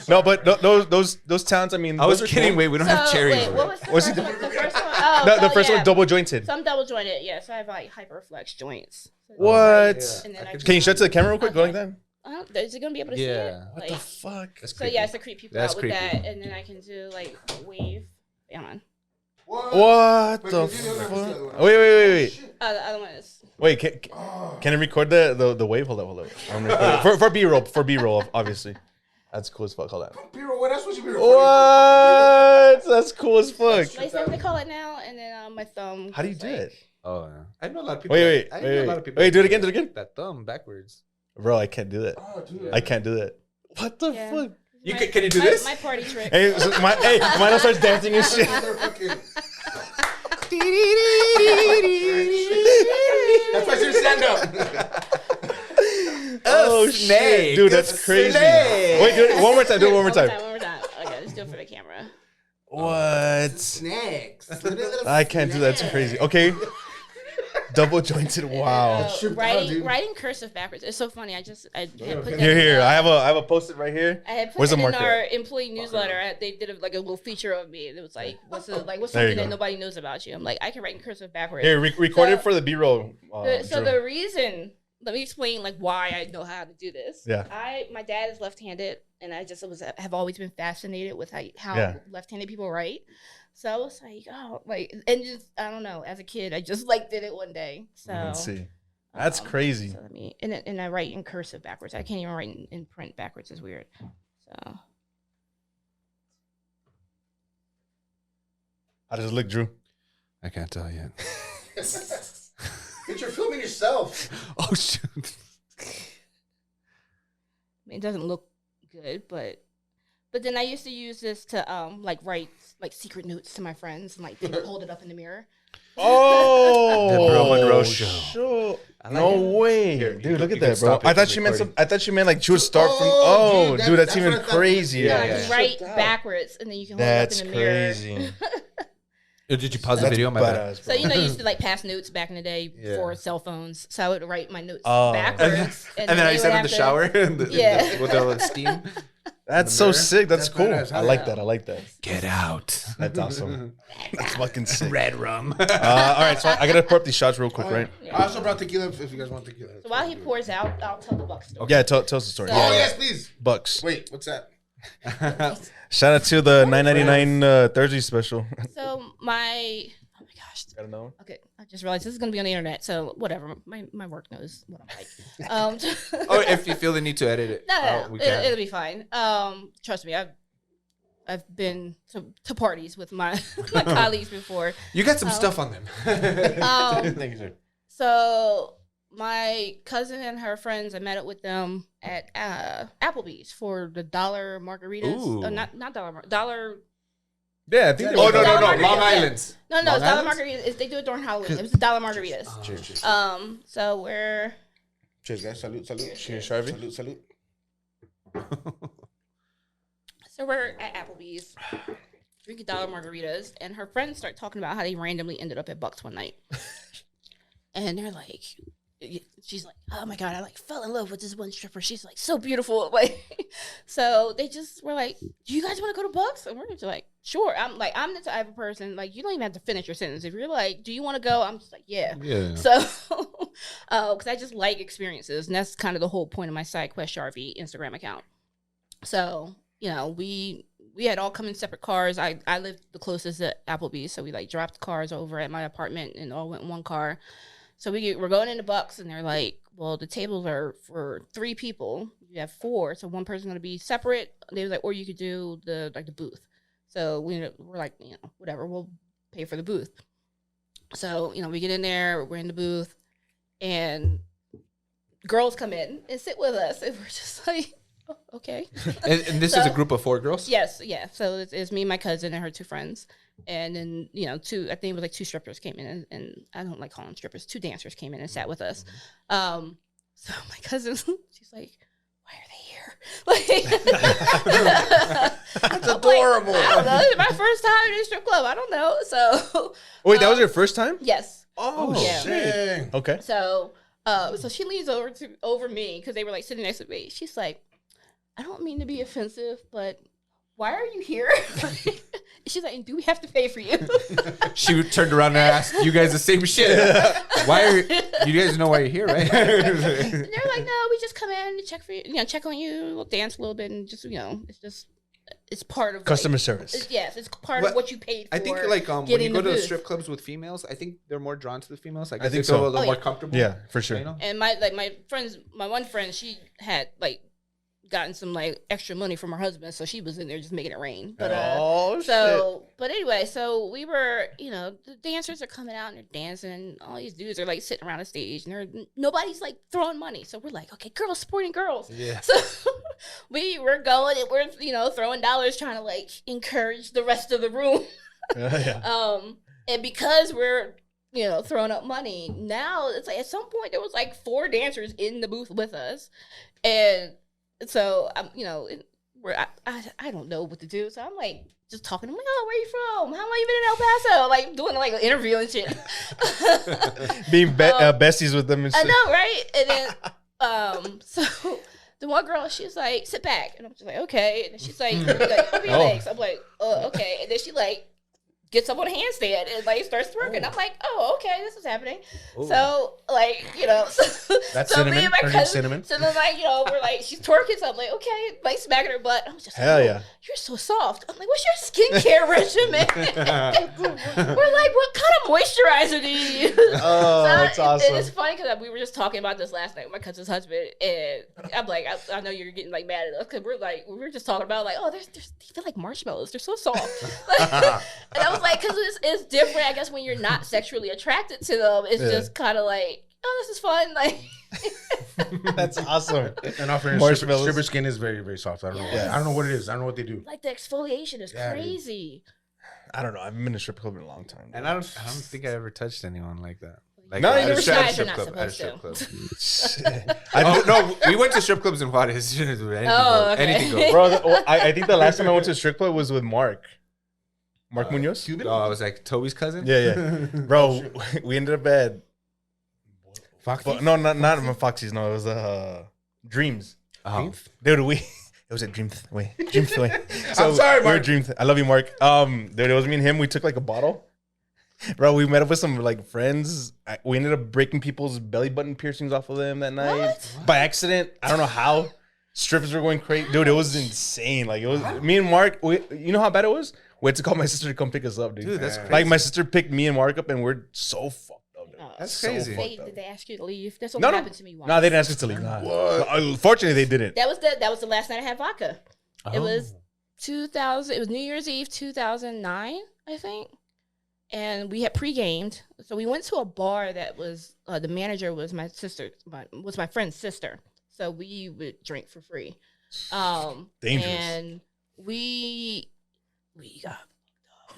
No, but those talents. I mean, I was those are kidding. cool. Wait, we don't have cherries. Wait, what was the Was first it- one? The first one? Oh, The so, first yeah. one double jointed. So I'm double jointed. Yeah, so I have like hyperflex joints. So What? Yeah. And then I Can you shut to the camera real quick? Go like Okay. that. Is it gonna be able to see Yeah. it? What Like, the fuck? That's so creepy. yeah, it's to creep people That's out with creepy. that, and then I can do like wave. Hang on. What Wait, the can you do that? fuck? Wait. The other one is. Wait, can I record the wave? Hold up. I'm recording for B-roll, obviously. That's cool as fuck. Hold on. Biro, what else would you be What? That's cool as fuck. Like, is that what they call it now? And then my thumb. How do you goes, do like- it? Oh, yeah. I know a lot of people. Wait, I know a lot of people. Wait, do it again, do it again. That thumb backwards. Bro, I can't do that. Oh, dude. I can't do that. What the Yeah. fuck? You My- can you do my- this? My party trick. Hey, mine starts dancing and shit. They're fucking- That's why I should stand up. Oh snake. shit, dude, that's crazy. Snake. Wait, do it one more time. Do it one more time. One more time. Okay, let's do it for the camera. What? Snacks. I can't do that. That's crazy. Okay. Double jointed. Wow. Writing cursive backwards. It's so funny. I had put that Here. in, I have a post-it right here. I had put Where's it the in marker our at? employee newsletter. They did a little feature of me. It was like, what's There you something go. that nobody knows about you? I'm like, I can write in cursive backwards. Here, record it for the B-roll. So the reason let me explain like why I know how to do this. Yeah. My dad is left-handed, and I just have always been fascinated with how Yeah. left-handed people write. So I was like, oh, like, and just I don't know. As a kid, I just like did it one day. So Let's see. That's crazy. So and I write in cursive backwards. I can't even write in print backwards. It's weird. So How does it look, Drew? I can't tell yet. You're filming yourself. Oh shoot! I mean, it doesn't look good, but then I used to use this to like write like secret notes to my friends and like hold it up in the mirror. Oh, The Bro Monroe show. Sure. I like No it. way, Here, dude. Look you at can that, bro. stop it I thought from she meant recording. I thought she meant like she would start from. Oh, Oh, dude, that's that's even what I thought. crazier. No, Yeah, you yeah. write Shut up. backwards and then you can hold That's it up in the mirror. crazy. Did you pause the That's video? My bad. badass, So bro. you know, you used to like pass notes back in the day Yeah. before cell phones. So I would write my notes Oh. backwards, And then I they sat would in the have to- shower Yeah. with the steam. That's the so mirror. sick. That's That's cool. badass. I like that. I like that. Get out. That's awesome. That's fucking sick. Red rum. All right, so I gotta pour up these shots real quick, right? Yeah. I also brought tequila if you guys want tequila. So while he pours out, I'll tell the buck story. Yeah, tell us the story. So- Oh, Yeah, yes, please. Bucks. Wait, what's that? Shout out to the $9.99 Thursday special. So oh my gosh. Gotta know. Okay, I just realized this is gonna be on the internet, so whatever. My work knows what I'm like. Oh, if you feel the need to edit it, No, we can. it'll be fine. Trust me, I've been to parties with my my colleagues before. You got some stuff on them. Thank you, sir. So my cousin and her friends, I met up with them at Applebee's for the $1 margaritas. Ooh. Not $1. Yeah, I think they Oh were no, Dollar no, no, Margarita. Long Island's. No, Long it's $1 Island's? margaritas. They do it during Halloween. It was $1 margaritas. Cheers. So we're Cheers, guys. Salute, salute. Cheers, Sharvy. Salute, salute. at Applebee's drinking $1 margaritas, and her friends start talking about how they randomly ended up at Bucks one night, and they're like, she's like, oh my god, I like fell in love with this one stripper. She's like so beautiful. Like, so they just were like, do you guys want to go to Bucks? And we're just like, sure. I'm the type of person, like, you don't even have to finish your sentence. If you're like, do you want to go? I'm just like, yeah. Yeah. So, because I just like experiences, and that's kind of the whole point of my Side Quest Sharvy Instagram account. So, you know, we had all come in separate cars. I lived the closest to Applebee's, so we like dropped cars over at my apartment and all went in one car. So we're going into Bucks, and they're like, well, the tables are for 3 people. You have 4, so one person's gonna be separate. They was like, or you could do the booth. So we're like, you know, whatever, we'll pay for the booth. So, you know, we get in there, we're in the booth, and girls come in and sit with us, and we're just like, oh, okay. And this is a group of 4 girls? Yes, yeah. So it's me, my cousin, and her 2 friends. And then, you know, I think it was like 2 strippers came in, and I don't like calling them strippers, 2 dancers came in and sat with us. So my cousin, she's like, why are they here? Like, That's adorable. Like, I don't know. It's my first time in a strip club. I don't know. So Wait, that was your first time? yes. Oh, Yeah. shit. Dang. Okay. So so she leans over me because they were like sitting next to me. She's like, I don't mean to be offensive, but why are you here? She's like, do we have to pay for you? She turned around and asked you guys the same shit. Why are you guys know why you're here, right? And they're like, no, we just come in to check for you, check on you, we'll dance a little bit, and just, it's part of Customer like, service. yes, it's part What- of what you paid for. I think like when getting you go the to booth. strip clubs with females, I think they're more drawn to the females. I think they so. feel a little Oh, more yeah. comfortable. Yeah, for sure. You know? And my one friend, she had like gotten some like extra money from her husband, so she was in there just making it rain. But Oh, but anyway, so we were, the dancers are coming out and they're dancing, and all these dudes are like sitting around the stage, and nobody's like throwing money. So we're like, okay, girls supporting girls. Yeah. So we were going and we're throwing dollars, trying to like encourage the rest of the room. Yeah. And because we're throwing up money, now it's like at some point there was like 4 dancers in the booth with us, and so I don't know what to do. So I'm like just talking. I'm like, oh, where you from? How long you been in El Paso? Like doing like an interview and shit. Being besties with them and I shit. know, right? And then so the one girl, she's like, sit back, and I'm just like, okay. And then she's like, open your legs. I'm like, okay. And then she like gets up on a handstand and like starts twerking. I'm like, oh, okay, this is happening. Ooh. So like, That's so me cinnamon. and my Her name's cousin, Cinnamon. so then like, we're like, she's twerking, so I'm like, okay, like smacking her butt. I'm just like, Hell yeah. you're so soft. I'm like, what's your skincare regimen? We're like, what kind of moisturizer do you use? Oh, that's awesome. And it's funny because we were just talking about this last night with my cousin's husband, and I'm like, I know you're getting like mad at us because we were just talking about like, oh, they feel like marshmallows. They're so soft. And I was like, because it's different. I guess when you're not sexually attracted to them, it's just kind of like, oh, this is fun. Like, That's awesome. And offering Marshmallows. stripper skin is very, very soft. I don't know. Yes. I don't know what it is. I don't know what they do. like the exfoliation is Yeah, dude. crazy. I don't know. I've been in a strip club in a long time. And I don't think I ever touched anyone like that. Like No, you at never a strip- tried. You're not club, at a supposed strip to. club. I Oh no, we went to strip clubs in Juarez. Anything Oh, goes. okay. Anything goes. Bro, I think the last time I went to a strip club was with Mark Munoz. Cuban? Oh, I was like Toby's cousin. Yeah. Bro, we ended up at Foxy? no, not Foxy's. No, it was Dreams. Oh. Dude, it was at Dreams Way. Dreams Way. I'm sorry, we were Mark. Dreams. I love you, Mark. Dude, it was me and him. We took like a bottle. Bro, we met up with some like friends. We ended up breaking people's belly button piercings off of them that night What? by accident. I don't know how. Strippers were going crazy, dude. It was insane. Like it was me and Mark. You know how bad it was? We had to call my sister to come pick us up, dude. Dude, that's crazy. Like my sister picked me and Mark up, and we're so fucked up. Dude. Oh, That's So crazy. fucked up. did they ask you to leave? That's what No, happened to me once. No, they didn't ask us to leave. Nah. Fortunately, they didn't. That was the last night I had vodka. It was 2000. It was New Year's Eve 2009, I think. And we had pre-gamed, so we went to a bar that was the manager was my sister, was my friend's sister. So we would drink for free. Dangerous. And we got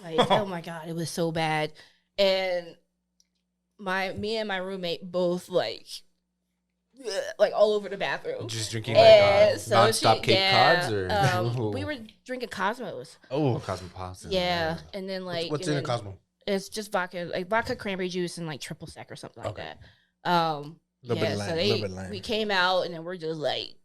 like, oh my god, it was so bad. And me and my roommate both like all over the bathroom. Just drinking And like so non-stop Cape Cods or we were drinking Cosmos. Oh, Cosmopolitan. Yeah, and then like What's and in a then Cosmo? It's just vodka, cranberry juice, and like triple sec or something like Okay. that. Little bit lime, little bit lime. we came out and then we're just like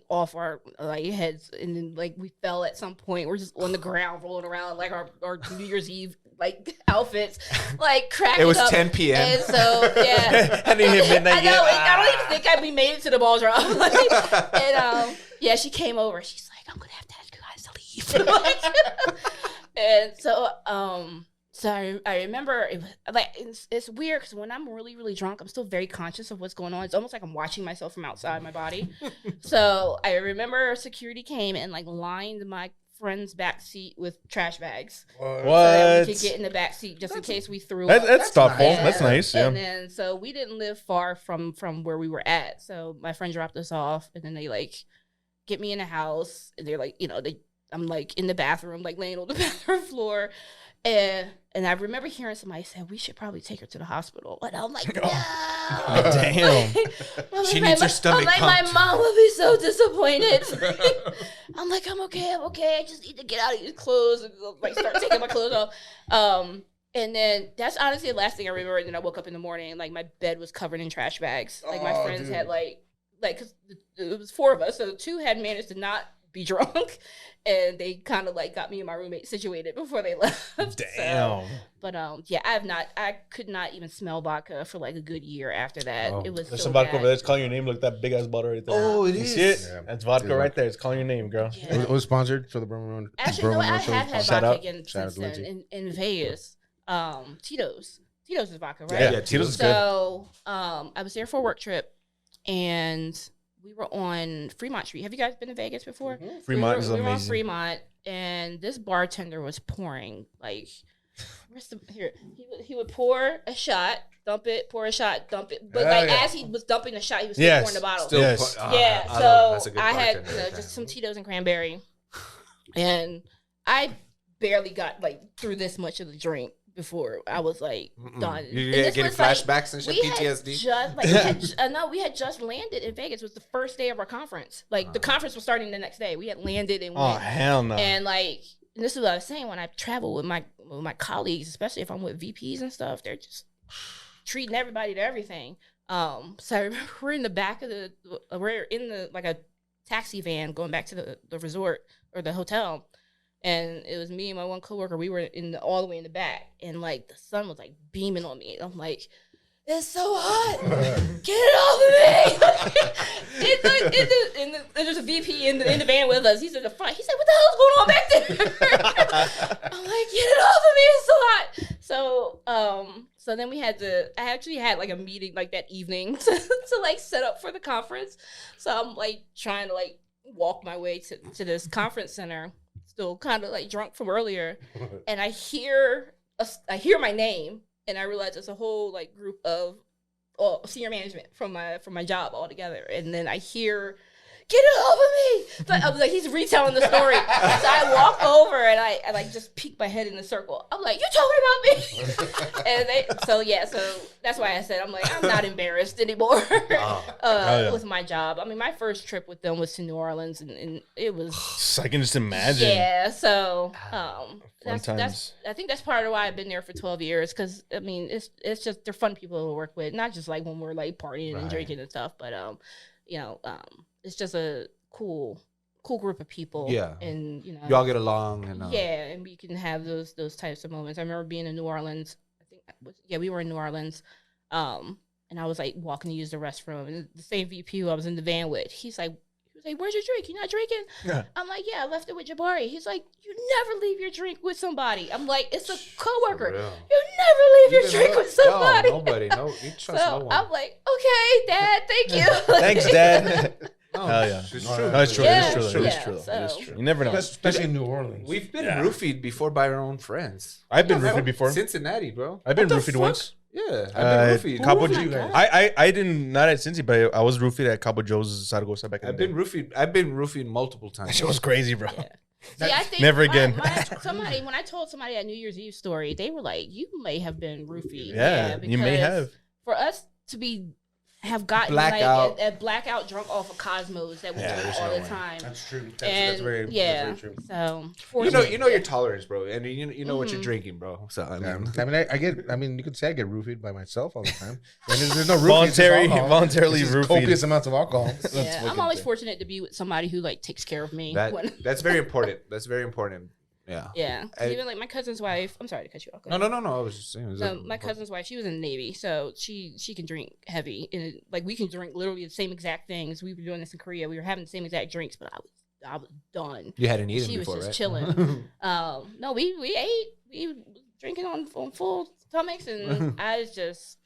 off our like heads, and then like we fell at some point. We're just on the ground rolling around like our New Year's Eve like outfits, like cracking It was up. 10 p.m. And so yeah, I didn't hit midnight I know. yet. I don't even think we made it to the ball drop. And yeah, she came over. She's like, I'm gonna have to ask you guys to leave. And so I remember it was like it's weird because when I'm really really drunk, I'm still very conscious of what's going on. It's almost like I'm watching myself from outside my body. So I remember security came and like lined my friend's back seat with trash bags. So that we could get in the back seat just in case we threw up. That's thoughtful. Yeah. That's nice. Yeah. And then so we didn't live far from where we were at. So my friend dropped us off, and then they like get me in the house, and they're like, I'm like in the bathroom, like laying on the bathroom floor. And I remember hearing somebody say, we should probably take her to the hospital. And I'm like, no. Damn. She needs her stomach I'm like, my pumped. mom will be so disappointed. I'm like, I'm okay. I just need to get out of these clothes and like start taking my clothes off. And then that's honestly the last thing I remember. And then I woke up in the morning and like my bed was covered in trash bags. Like my friends had like, cause it was 4 of us. So 2 had managed to not be drunk, and they kind of like got me and my roommate situated before they left. Damn. So, but yeah, I could not even smell vodka for like a good year after that. Oh. It was There's so some vodka bad. over there. It's calling your name. Look, that big ass bottle right there. Oh, it You is. see it? Yeah. That's vodka Dude, right there. It's calling your name, girl. Yeah. It was sponsored for the Birmingham. Actually, no, I Birmingham have had Shout vodka out. again Shout out since to then in Vegas. Tito's is vodka, right? Yeah, Tito's is good. So I was there for a work trip, and we were on Fremont Street. Have you guys been to Vegas before? Fremont is we were on amazing. Fremont, and this bartender was pouring like, he would pour a shot, dump it, pour a shot, dump it. But like as he was dumping the shot, he was still Yes. pouring the bottle. Still Yes. Yeah, that's a so good I had bartender right just there. some Tito's and cranberry, and I barely got like through this much of the drink before I was like done. You're And this getting was, like, flashbacks and shit, we PTSD. we had just landed in Vegas. It was the first day of our conference. Like the conference was starting the next day. We had landed and Oh went. hell no. And like, and this is what I was saying, when I travel with my colleagues, especially if I'm with VPs and stuff, they're just treating everybody to everything. So I remember we're in the like a taxi van going back to the resort or the hotel, And it was me and my one coworker. We were all the way in the back, and like the sun was like beaming on me. And I'm like, it's so hot. Get it off of me. And there's a VP in the van with us. He's in the front. He's like, what the hell's going on back there? I'm like, get it off of me. It's so hot. So then I actually had like a meeting like that evening to like set up for the conference. So I'm like trying to like walk my way to this conference center, still kind of like drunk from earlier. And I hear my name. And I realized it's a whole like group of senior management from my job all together. And then I hear, get it off of me. So I was like, he's retelling the story. So I walk over and I like just peek my head in the circle. I'm like, you talking about me? And so that's why I said, I'm like, I'm not embarrassed anymore with my job. I mean, my first trip with them was to New Orleans and it was. I can just imagine. Yeah. So, I think that's part of why I've been there for 12 years. Cause I mean, it's just, they're fun people to work with. Not just like when we're like partying and drinking and stuff, but, it's just a cool group of people. Yeah. And, y'all get along. And, and we can have those types of moments. I remember being in New Orleans. We were in New Orleans. And I was like walking to use the restroom, and the same VP who I was in the van with, he was like, where's your drink? You not drinking? Yeah. I'm like, yeah, I left it with Jabari. He's like, you never leave your drink with somebody. I'm like, it's a coworker. You never leave your drink with somebody. No, nobody. No, you trust no one. I'm like, okay, Dad, thank you. Thanks, Dad. Hell yeah. It's true. No, it's true. Yeah, It is true. yeah, It is true. so- It is true. You never know. Especially in New Orleans. We've been roofied before by our own friends. I've been roofied before. Cincinnati, bro. I've been roofied once. Yeah, I've been roofied. Cabo Who roofied you guys? I didn't, not at Cincy, but I was roofied at Cabo Joe's Zaragoza back in I've the been day. roofied. I've been roofied multiple times. That shit was crazy, bro. Yeah. See, I think Never again. when I told somebody at New Year's Eve story, they were like, "You may have been roofied." Yeah, you may have. For us to have gotten Blackout. like a blackout drunk off of Cosmos that we do all the time. That's true. That's very true. So You know your tolerance, bro, and you know what you're drinking, bro. So I mean, you could say I get roofied by myself all the time. And there's no roofies. voluntarily It's just roofied. copious amounts of alcohol. yeah, I'm always fortunate to be with somebody who like takes care of me. that's very important. That's very important. Yeah. Yeah. Even like my cousin's wife. I'm sorry to cut you off. Go No. ahead. I was just saying. My cousin's wife, she was in the Navy, so she can drink heavy, and like we can drink literally the same exact things. We were doing this in Korea. We were having the same exact drinks, but I was done. You hadn't eaten She before, was just right? chilling. No, we ate. We were drinking on full stomachs, and I was just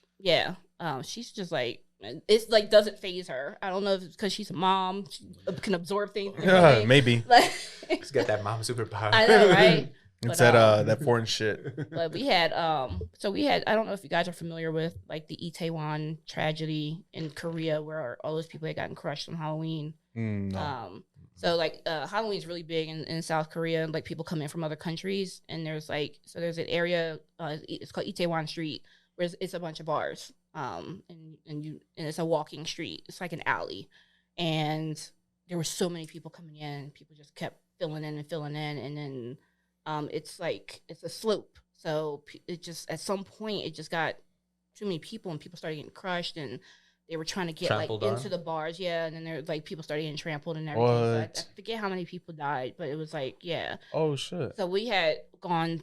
she's just like. It's like doesn't phase her. I don't know if it's because she's a mom, she can absorb things. Maybe. Like, She's got that mom superpower. I know, right? It's But, that foreign shit. But we had I don't know if you guys are familiar with like the Itaewon tragedy in Korea where all those people had gotten crushed on Halloween. No. So like Halloween's really big in South Korea. Like people come in from other countries, and there's an area it's called Itaewon Street where it's a bunch of bars. And it's a walking street. It's like an alley, and there were so many people coming in. People just kept filling in, and then it's a slope. So it just at some point it just got too many people, and people started getting crushed, and they were trying to get Trampled on? into the bars, and then there like people started getting trampled and everything. So I forget how many people died, but it was Oh shit. So we had gone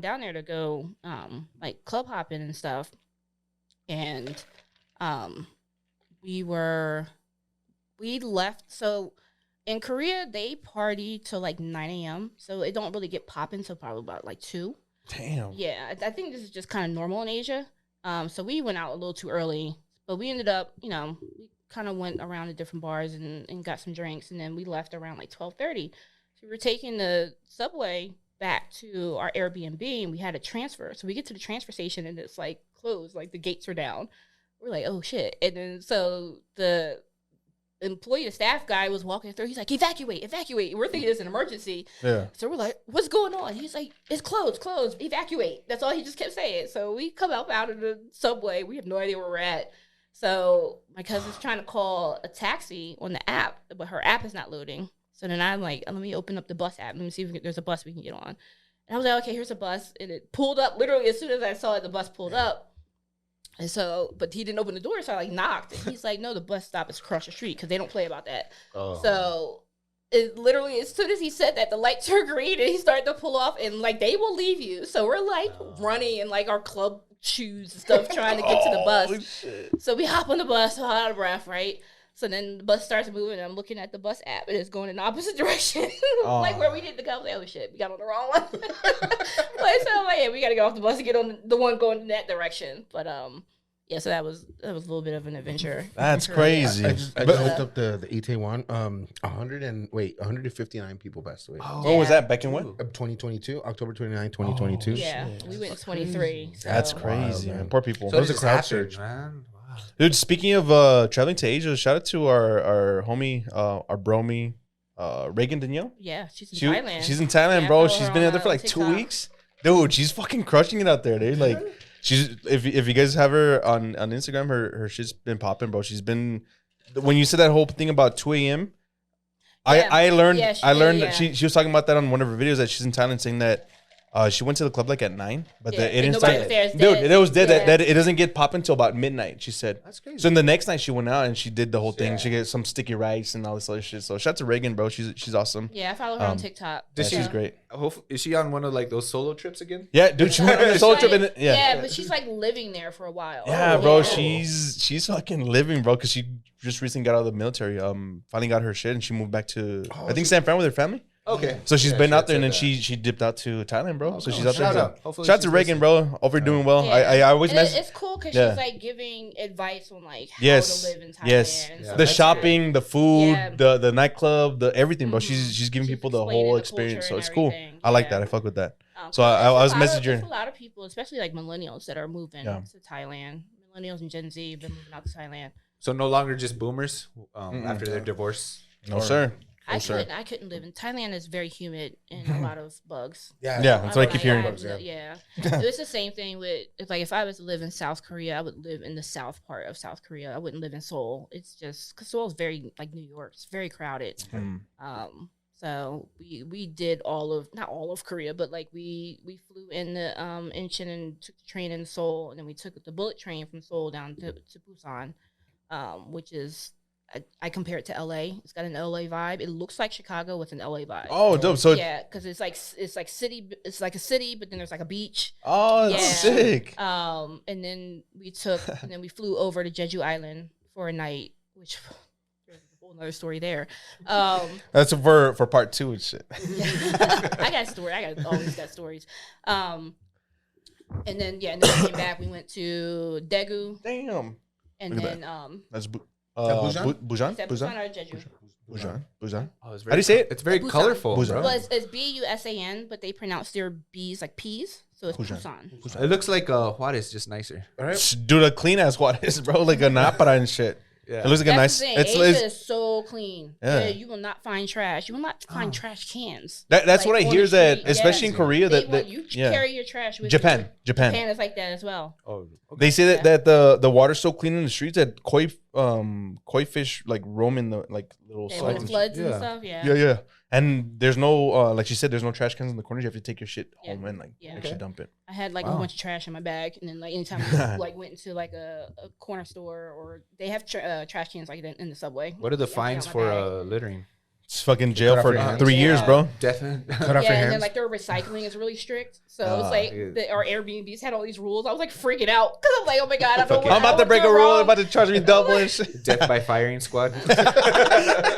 down there to go like club hopping and stuff. And we left. So in Korea, they party till like 9 a.m. So it don't really get popping till probably about like 2. Damn. Yeah, I think this is just kind of normal in Asia. So we went out a little too early, but we ended up, we kind of went around to different bars and got some drinks, and then we left around like 12:30. So we were taking the subway back to our Airbnb, and we had to transfer. So we get to the transfer station, and it's like closed, like the gates are down. We're like, oh shit. And then so the the staff guy was walking through. He's like, evacuate. We're thinking it's an emergency. Yeah. So we're like, what's going on? He's like, it's closed, evacuate. That's all he just kept saying. So we come out of the subway. We have no idea where we're at. So my cousin's trying to call a taxi on the app, but her app is not loading. So then I'm like, let me open up the bus app. Let me see if there's a bus we can get on. And I was like, okay, here's a bus. And it pulled up. Literally, as soon as I saw it, the bus pulled up. And so, but he didn't open the door, so I like knocked. And he's like, no, the bus stop is across the street because they don't play about that. Oh. So it literally, as soon as he said that, the light turned green and he started to pull off, and like they will leave you. So we're like running in like our club shoes and stuff, trying to get to the bus. So we hop on the bus, all out of breath, right? So then the bus starts moving, and I'm looking at the bus app, and it's going in the opposite direction, like where we need to go. I was like, oh shit, we got on the wrong one. Like, so I'm like, yeah, we got to get off the bus and get on the one going in that direction. But yeah, so that was a little bit of an adventure. That's crazy. I just looked up the Itaewon. 159 people passed away. Oh, What was that? Back in when? 2022, October 29, 2022. Yeah, we went in 23. So. That's crazy, man. Poor people. So That was it a just crowd happened, surge. man. Wow. Dude, speaking of traveling to Asia, shout out to our homie, our bromie, Reagan Danielle. Yeah, she's in Thailand. She's in Thailand, Yeah, I bro. follow She's her been out on, there for like 2 TikTok. weeks. Dude, she's fucking crushing it out there, dude. Like, she's if you guys have her on Instagram, her shit's been popping, bro. She's been when you said that whole thing about 2 a.m. Yeah. I learned Yeah, that she was talking about that on one of her videos that she's in Thailand, saying that she went to the club like at 9, but Yeah, it and didn't nobody start. was there. It's Dude, dead. it was dead. Yeah. That it doesn't get popping until about midnight. She said. That's crazy. So then the next night she went out and she did the whole thing. She get some sticky rice and all this other shit. So shout out to Reagan, bro. She's awesome. Yeah, I follow her on TikTok. Yeah, Does she's she- great. Is she on one of like those solo trips again? Yeah, dude, she went on a She's solo like- trip and yeah, but she's like living there for a while. yeah, bro, Yeah. she's fucking living, bro, because she just recently got out of the military. Finally got her shit and she moved back to I think San Fran with her family. Okay. So she's Yeah, been she out had there and then said that. she dipped out to Thailand, bro. So she's out there. Shout So out. Hopefully shout out she's to Reagan, bro. Hope you're doing well. Yeah. I always And mess. it's cool because Yeah. she's like giving advice on like how Yes, to live in Thailand. yes. and Yeah, stuff The like shopping, the food, Yeah. the nightclub, the everything, bro. Mhm. She's giving She's people the explaining whole the experience. So culture it's and cool. everything. I like Yeah. that. I fuck with that. that. So I was There's messaging. a lot of people, especially like millennials, that are moving Yeah. to Thailand. Millennials and Gen Z have been moving out to Thailand. So no longer just boomers after their divorce. No, sir. I sir. couldn't live in Thailand. Is very humid and a lot of bugs. Yeah, that's what I keep hearing. Yeah, it's the same thing with if I was to live in South Korea, I would live in the south part of South Korea. I wouldn't live in Seoul. It's just because Seoul is very like New York. It's very crowded. So we did not all of Korea, but like we flew in the Incheon and took the train in Seoul, and then we took the bullet train from Seoul down to Busan, which is. I compare it to LA. It's got an LA vibe. It looks like Chicago with an LA vibe. Oh, dope. So yeah, because it's like city. It's like a city, but then there's like a beach. oh, that's Yeah. sick. And then we flew over to Jeju Island for a night, which there's a whole another story there. That's for part 2 and shit. I got a story. I always got stories. And then we came back. We went to Daegu, Damn. and Look at then That's Busan? Busan. is that Busan. Busan or Jeju? Busan. Oh, it's How do you say it? It's very Busan. colorful, Busan. bro. Well, it's Busan, but they pronounce their B's like P's, so it's Busan. Busan. It looks like Juarez, just nicer. All right. Dude, a clean ass what is, bro? Like a napara and shit. Yeah. It looks like a nice. That's the thing. It's, Asia it's is so clean. Yeah. Yeah, you will not find trash. You will not find trash cans. that's what I on hear. the That street. especially in Yes. Korea, They that want you yeah. carry your trash with Japan, you. Japan. Japan is like that as well. Oh, They say Yeah. that the water's so clean in the streets that koi fish like roam in the like little And when sites. it floods and Yeah. stuff, yeah. Yeah. And there's no like she said, there's no trash cans in the corners. You have to take your shit Yeah. home and like Yeah. actually Okay. dump it. I had like a Wow. whole bunch of trash in my bag, and then like anytime I like went into like a corner store or they have trash cans like in the subway. what are the Yeah, I fines put it on my for bag. littering? It's fucking jail Cut off for your hands. 3 years, Yeah. bro. Definitely. Cut off Yeah, your and then hands. like their recycling is really strict, so Ah, it's like yeah. our Airbnbs had all these rules. I was like freaking out because I'm like, oh my god, I don't know what I'm about to break a rule. About to charge me double and shit Death by firing squad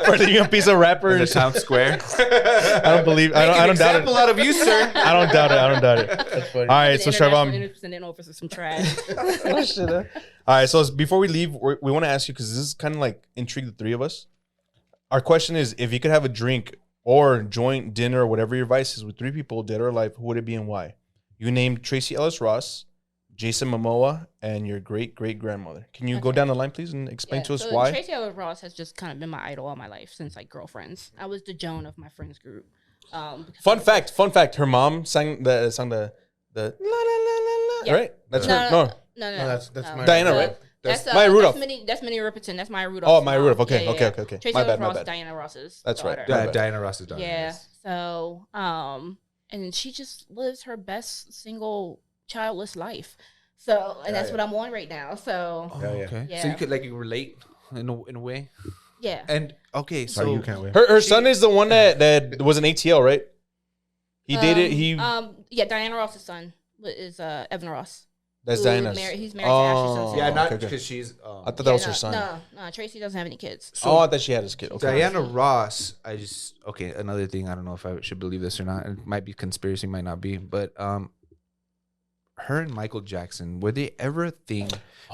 for leaving a piece of wrapper in the and shit. town square. I don't believe. I don't doubt it. out of you, sir. I don't doubt it. I don't doubt it. That's funny. All right, so Sharvon. and then over some trash. All right, so before we leave, we want to ask you because this is kind of like intrigued the three of us. Our question is: if you could have a drink or joint dinner or whatever your vice is with 3 people, dead or alive, who would it be and why? You named Tracy Ellis Ross, Jason Momoa, and your great grandmother. Can you go Okay. down the line, please, and explain to us so why? Tracy Ellis Ross has just kind of been my idol all my life since like Girlfriends. I was the Joan of my friends group. Because Fun fact. Her mom sang the la la la la la. Yeah. Right? That's no, her. no, No. no, that's Maya Diana, No, right? That's Maya Rudolph. That's Minnie Riperton. That's Maya Rudolph. Oh, Maya Rudolph. Okay, okay. Tracy My Ellis bad, my Ross, bad. Diana Ross's That's right. daughter. My bad. Diana Ross's daughter. Yeah. yes. So, and she just lives her best single childless life. So, and that's what I'm on right now. So, Oh, okay. So Yeah. you could like relate in a way. Yeah. And okay, Sorry, so you can't win. Her son is the one that was an ATL, right? He dated Yeah, Diana Ross's son is Evan Ross. That's who Diana's. He's married to Ashley Simpson. yeah, not okay, because okay. she's. I thought that was her son. No, Tracy doesn't have any kids. Oh, I thought she had his kid. Okay. Diana Ross. Okay. Another thing, I don't know if I should believe this or not. It might be conspiracy, might not be, but her and Michael Jackson, were they ever a thing?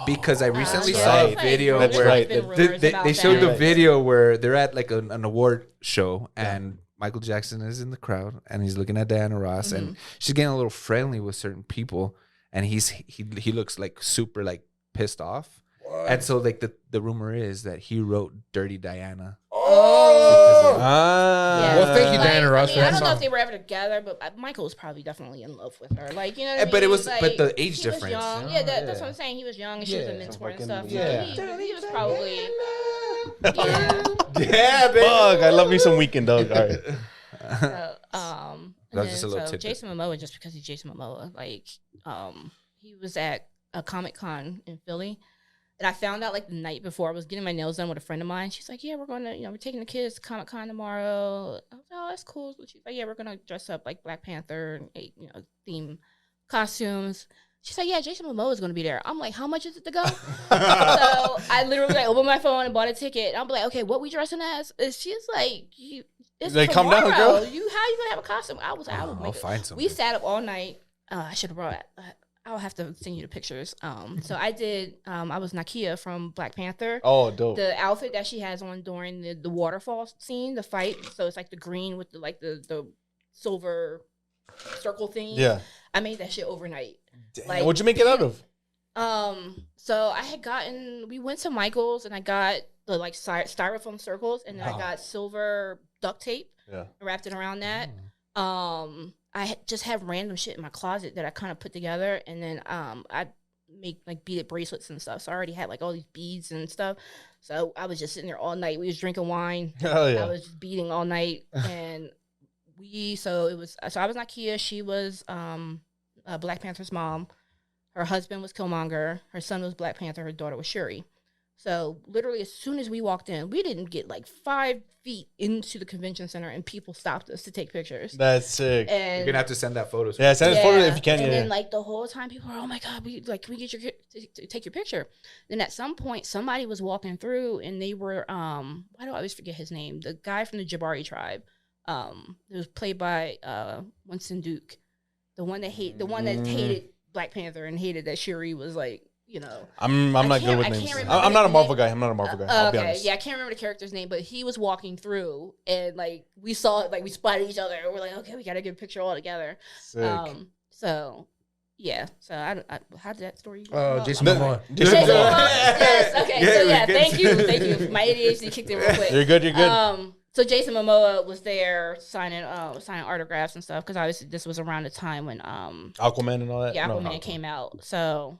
Because I recently that's saw right. a video That's where right. they showed the Right. video where they're at like an award show and Michael Jackson is in the crowd and he's looking at Diana Ross and she's getting a little friendly with certain people and he looks like super like pissed off. And so like the rumor is that he wrote Dirty Diana. Well, thank you, Diana Ross, for I that don't know song. if they were ever together, but Michael was probably definitely in love with her. Like, you know what I mean? But it was- Like, but the age he was difference, young. you know? Yeah, that's Yeah. what I'm saying. He was young and she was a mentor and stuff. yeah. So he was probably. Yeah, baby. Fuck, I love me some Weekend Dog. All right. That was just a little tidbit. Jason Momoa, just because he's Jason Momoa, like, he was at a Comic-Con in Philly. And I found out like the night before I was getting my nails done with a friend of mine. She's like, yeah, we're going to, we're taking the kids to Comic-Con tomorrow. I was like, oh, that's cool. But she's like, yeah, we're going to dress up like Black Panther and, theme costumes. She's like, yeah, Jason Momoa is going to be there. I'm like, how much is it to go? So I literally like opened my phone and bought a ticket. I'm like, okay, what we dressing as? And she's like, it's Like, tomorrow. calm down, girl. How you going to have a costume? I was like, I will I'll make it. find something. We sat up all night. I should have brought I'll have to send you the pictures. So I did. I was Nakia from Black Panther. Oh, dope. The outfit that she has on during the waterfall scene, the fight. So it's like the green with the silver circle thing. Yeah. I made that shit overnight. Damn, Like, what'd you make it out of? So I had we went to Michael's and I got the like styrofoam circles and then I got silver duct tape. Yeah. Wrapped it around that. I just have random shit in my closet that I kind of put together, and then I make like beaded bracelets and stuff. So I already had like all these beads and stuff. So I was just sitting there all night. We was drinking wine. Hell yeah. I was just beating all night, and so I was Nakia. She was Black Panther's mom. Her husband was Killmonger. Her son was Black Panther. Her daughter was Shuri. So literally, as soon as we walked in, we didn't get like 5 feet into the convention center, and people stopped us to take pictures. That's sick. And You're gonna have to send that photo. Yeah, send us photos if you can. And Yeah. then like the whole time, people were, oh my god, can we get take your picture? Then at some point, somebody was walking through, and they were why do I always forget his name? The guy from the Jabari tribe. It was played by Winston Duke, the one that hated Black Panther and hated that Shuri was like. I'm not good with names. I'm not a Marvel guy. I'm not a Marvel guy. I'll be honest. Yeah, I can't remember the character's name, but he was walking through, and like we saw it, like we spotted each other, and we're like, okay, we gotta get a picture all together. Sick. So yeah, so I how did that story? Jason No, Momoa. Jason Momoa. Yes. Okay. Yeah, So we're yeah, good. thank you. My ADHD kicked in real quick. You're good. You're good. So Jason Momoa was there signing autographs and stuff because obviously this was around the time when Aquaman and all that. Aquaman came out. So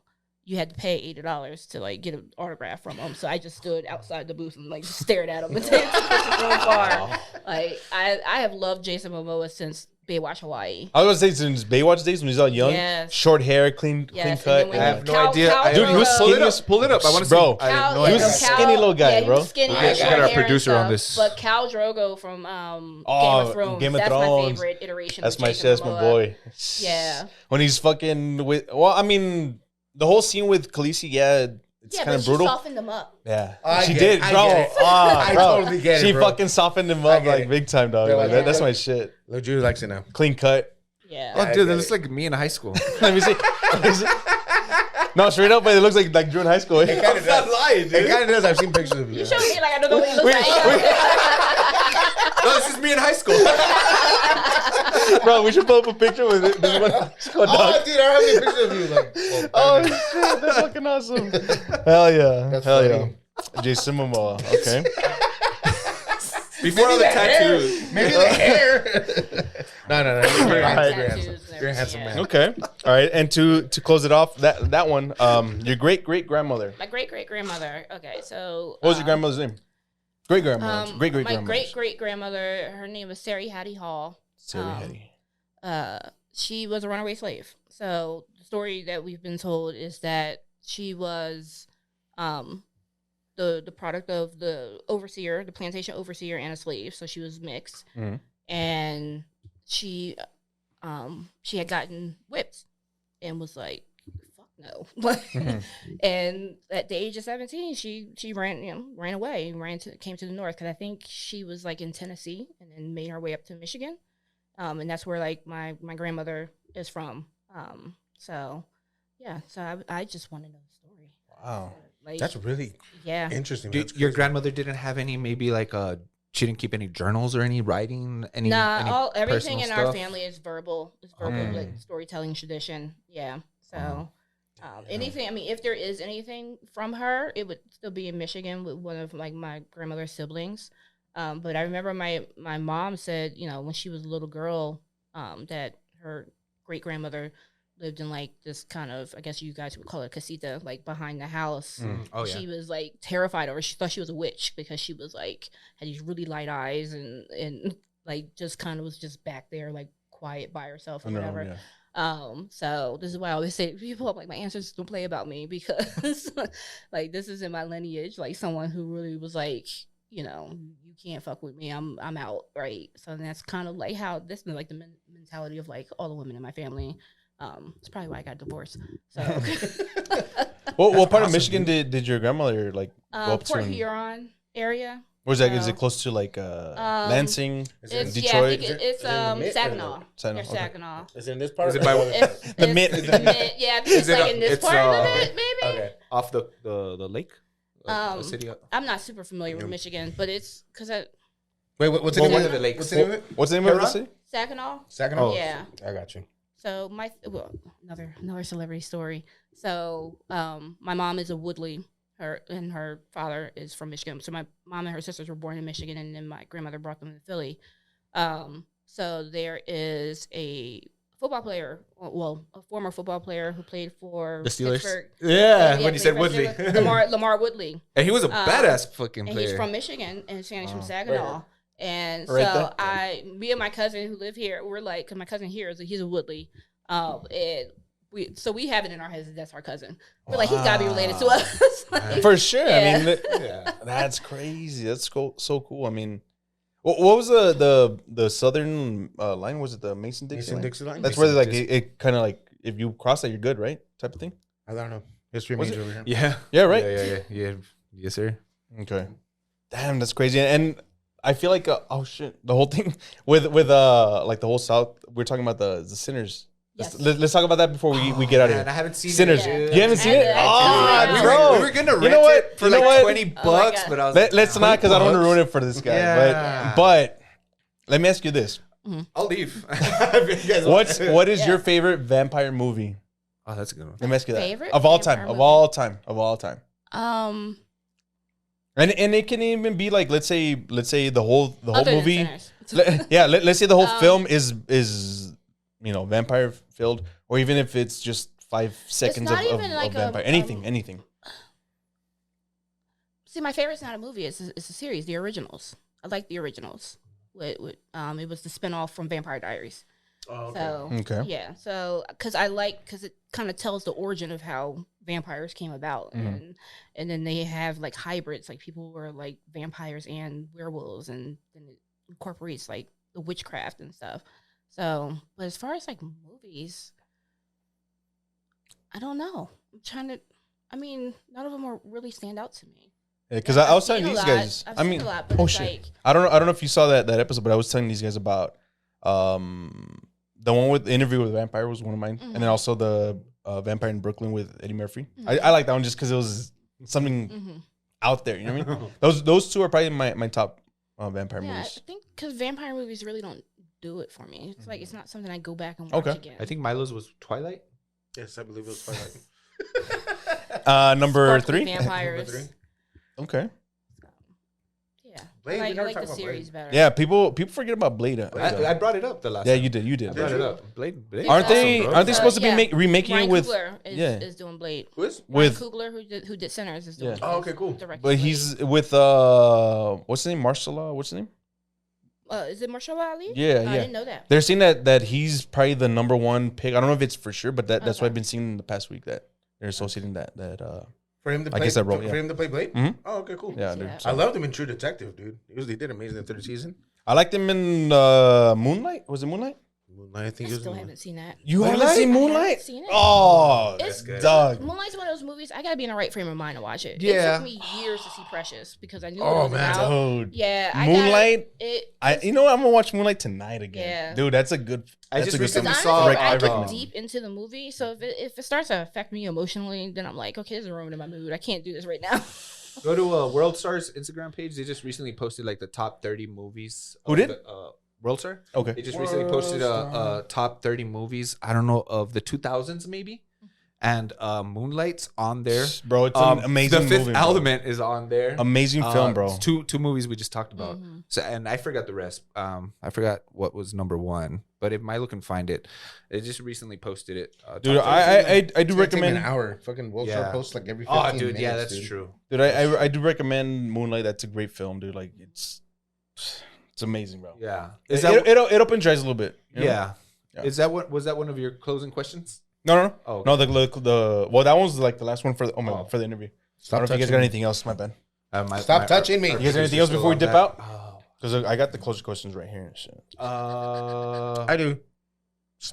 you had to pay $80 to like get an autograph from him. So I just stood outside the booth and like just stared at him and took pictures from far. Like I have loved Jason Momoa since Baywatch Hawaii. I was gonna say since Baywatch days when he was all young, Yes. short hair, clean Yes, cut. and then I when have no idea. Dude, he was skinny. Pull it up. I want to see. Bro, I have no he was idea. a skinny little guy, he bro. was skinny. I with got short our hair and producer on stuff. this. But Khal Drogo from Game of that's Thrones. my favorite iteration. That's of my Jason chest, my Momoa. boy. Yeah. When he's fucking with, well, I mean, the whole scene with Khaleesi, yeah, it's Yeah, kind but of she brutal. softened him up. Yeah, I she get did, it, I bro. get it. Ah, I bro. totally get it, She bro. fucking softened him I up get like it. big time, dog. They're Like, like, that's my shit. Lil Judy likes it now. Clean cut. Yeah. Oh, I dude, get that looks it. like me in high school. Let me see. No, straight up, but it looks like Drew in high school. It kind of does. lying, It kind of does. I've seen pictures of you. You showed me like I don't know what he looks like. No, this is me in high school. Bro, we should pull up a picture with it. This one. Oh, dude, I don't have any pictures of you. Like, Oh shit, that's fucking awesome. Hell yeah. That's Hell funny. yeah. Jason Momoa. Okay. Before all the tattoos. Maybe the hair. no. You're Right. handsome. You're a handsome man. Okay. All right. And to close it off, that one, your great grandmother. My great grandmother. Okay, so What was your grandmother's name? Great grandmother. Great My grandmother. great grandmother. Her name was Sarah Hattie Hall. Sarah Hattie. She was a runaway slave. So the story that we've been told is that she was the product of the overseer, the plantation overseer, and a slave. So she was mixed, and she had gotten whipped and was like, "Fuck no!" And at the age of 17, she ran away, came to the north, because I think she was like in Tennessee, and then made her way up to Michigan, and that's where like my grandmother is from. So I just want to know the story. Wow. Like, That's really interesting. That's Your crazy. grandmother didn't have any, maybe like she didn't keep any journals or any writing, any everything in personal our stuff? family is verbal. It's verbal, like storytelling tradition. Yeah. So anything, I mean, if there is anything from her, it would still be in Michigan with one of like my grandmother's siblings. But I remember my mom said, when she was a little girl, that her great grandmother lived in like this kind of, I guess you guys would call it a casita, like behind the house. Oh, yeah. She was like terrified, or she thought she was a witch because she was like, had these really light eyes and like just kind of was just back there like quiet by herself or whatever. So this is why I always say, people, like, my ancestors don't play about me, because like this is in my lineage, like someone who really was like, you can't fuck with me, I'm out, right? So that's kind of like how this is like the mentality of like all the women in my family. It's probably why I got divorced. So What part of Michigan did your grandmother like go up Port to? Huron area. Where's that? Is it close to like Lansing, It's Detroit? Yeah, I think it's Saginaw. Saginaw, Near okay. Saginaw. Is it in this part? Is it by The mid? Yeah, I think it's like in this part of it, maybe. Okay. off the lake? The city? I'm not super familiar with Michigan, but it's because Wait, what's the Well, name one of of the lakes. What's the name of it? What's the name of the Huron? city? Saginaw. Saginaw. Yeah. I got you. So another celebrity story. So my mom is a Woodley. Her father is from Michigan. So my mom and her sisters were born in Michigan, and then my grandmother brought them to Philly. So there is a football player, a former football player who played for The Steelers? Pittsburgh. Yeah, when played you said for Woodley. Steelers. Lamar Woodley. And he was a badass fucking And player. he's from Michigan, and he's from Saginaw. And Right so there. me and my cousin who live here, we're like, because my cousin here he's a Woodley, and we have it in our heads that that's our cousin. We're like, he's got to be related to us. Like, For sure. Yeah. I mean, Yeah. that's crazy. That's so cool. I mean, what was the southern line? Was it the Mason-Dixie line? Mason-Dixie line? That's where like it kind of like, if you cross that, you're good, right? Type of thing. I don't know. History Was major over here. Yeah. Yeah, right. Yeah. Yes, sir. Okay. Damn, that's crazy. And I feel like oh shit, the whole thing with like the whole South. We're talking about the sinners. Yes. Let's talk about that before we get out of Man, here. I haven't seen Sinners. it. Yeah. You haven't seen it? I Ah, did. bro. We were gonna rent You know what? it for You know like what? 20 Oh my bucks, God. but I was Let's like, not, because I don't want to bucks? ruin it for this guy. Yeah. But let me ask you this: I'll leave. If you guys want. what is your Yes. favorite vampire movie? Oh, that's a good one. Let me ask you that. Favorite Of all vampire time. movie? Of all time. Other And it can even be like, let's say the whole than movie. Sinners. Let's say the whole film is vampire filled, or even if it's just 5 seconds not of even like a, vampire. Anything. See, my favorite's not a movie. It's a series, the originals. I like the originals. It was the spinoff from Vampire Diaries. Oh, okay. So Okay. yeah, so because it kind of tells the origin of how vampires came about, and then they have like hybrids, like people who are like vampires and werewolves, and then it incorporates like the witchcraft and stuff. So, but as far as like movies, I don't know. I mean, none of them really stand out to me. Because Yeah, I was I've telling seen a these lot. guys. I've I seen mean, a lot, but oh it's shit. like- I don't know if you saw that episode, but I was telling these guys about the one with the Interview with the Vampire was one of mine, and then also the Vampire in Brooklyn with Eddie Murphy. I like that one just because it was something out there. You know what I mean? Those two are probably my top vampire Yeah, movies. I think because vampire movies really don't do it for me. It's like it's not something I go back and watch again. I think Milo's was Twilight. Yes, I believe it was Twilight. Number Sparkly 3. vampires. Number 3. Okay. Yeah, Blade, we I never like the talked about series Blade. better. Yeah, people forget about Blade. I brought it up the last Yeah, time. you did. I brought you? it up. Blade Aren't is they? awesome, bro. Aren't they supposed to be Yeah. remaking Ryan it with? Coogler yeah. is doing Blade. Who is? With, Ryan Coogler, who did Sinners, is doing. Yeah. Oh, okay, cool. directing but Blade. he's with what's his name? Marcella. What's his name? Is it Marshall Ali? Yeah, I yeah. didn't know that. They're saying that he's probably the number one pick. I don't know if it's for sure, but that's what Okay. I've been seeing in the past week that they're associating that For him to play, I guess that role, yeah. for him to play Blade. Mhm. Oh, okay, cool. Yeah, dude. Yeah. I loved him in True Detective, dude. He did amazing in the third season. I liked him in Moonlight. Was it Moonlight? Moonlight, I think I he was. still in haven't seen that. You Moonlight? haven't seen I haven't Moonlight? seen it. Oh, It's good. Doug. Moonlight's one of those movies. I gotta be in the right frame of mind to watch it. Yeah. It took me years to see Precious because I knew Oh, it was man. out. Dude. Yeah, Moonlight. It. You know what? I'm gonna watch Moonlight tonight again. Yeah. Dude, that's a good. I That's just a good recently film. saw- Honestly, I I recommend. get deep into the movie, so if it starts to affect me emotionally, then I'm like, okay, this is ruining my mood. I can't do this right now. Go to World Star's Instagram page. They just recently posted like the top 30 movies. Who of did? the, World Star. They Okay. just recently posted a top 30 movies. I don't know, of the 2000s maybe, and Moonlight's on there. Bro, it's an amazing The Fifth movie, bro. Element is on there. Amazing film, bro. It's two movies we just talked about. Mhm. So, and I forgot the rest. I forgot what was number one, but if I look and find it, they just recently posted it. Dude, top 30. I do It's gonna take me recommend. an hour. Fucking World Yeah. Star posts like every 15 Oh, dude, minutes. yeah, that's dude. true. Dude, I do recommend Moonlight. That's a great film, dude. Like it's amazing, bro. Yeah, It opens your eyes a little bit. you know? yeah. Yeah. Is that what was that one of your closing questions? No. Oh, okay. No, the well, that one's like the last one for the interview. I Stop don't know if you guys touching got me. anything else. My bad. Stop touching me. You guys got anything else before we dip out? Oh. Because I got the closure questions right here. And shit. I do.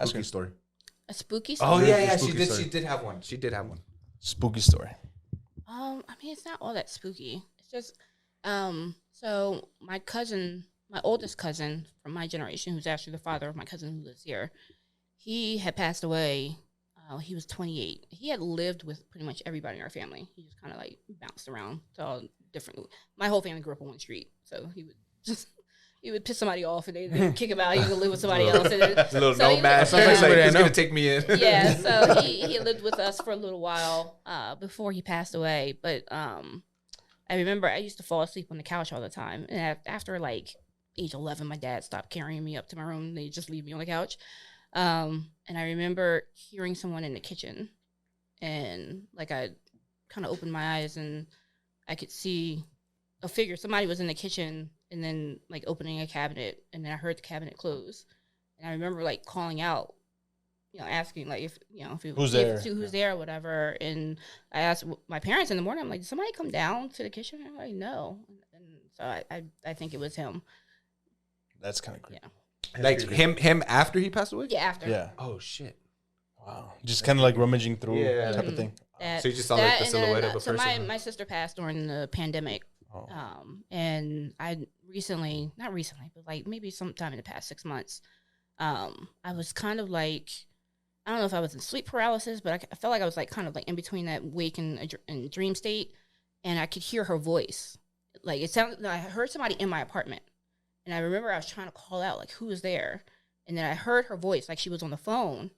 Ask Spooky her. story. A spooky Oh story. yeah, Spooky story. She did have one. She did have one. Spooky story. I mean, it's not all that spooky. It's just, so my cousin, my oldest cousin from my generation, who's actually the father of my cousin who lives here, he had passed away. He was 28. He had lived with pretty much everybody in our family. He just kind of like bounced around to all different. My whole family grew up on one street, so he would piss somebody off and they'd kick him out. He would live with somebody else. And then, A little so he nomad. lived- Somebody's like, somebody I who's know. gonna take me in? yeah, so he lived with us for a little while before he passed away. But I remember I used to fall asleep on the couch all the time. And after like age 11, my dad stopped carrying me up to my room. They just leave me on the couch. And I remember hearing someone in the kitchen, and like I kind of opened my eyes and I could see a figure. Somebody was in the kitchen, and then like opening a cabinet, and then I heard the cabinet close. And I remember like calling out, asking like if Who's there? who's there or whatever. And I asked my parents in the morning, I'm like, did somebody come down to the kitchen? And I'm like, no. And so I think it was him. That's kind of creepy. Yeah. Like him after he passed away? Yeah, after. Yeah. Oh shit. Wow. Just kind of like rummaging through Yeah. type of thing. So you just saw like the and silhouette then, of a so person. my sister passed during the pandemic. Oh. And I not recently, but like maybe sometime in the past 6 months, I was kind of like, I don't know if I was in sleep paralysis, but I felt like I was like kind of like in between that wake and dream state, and I could hear her voice. Like it sounded, I heard somebody in my apartment, and I remember I was trying to call out like who was there, and then I heard her voice like she was on the phone,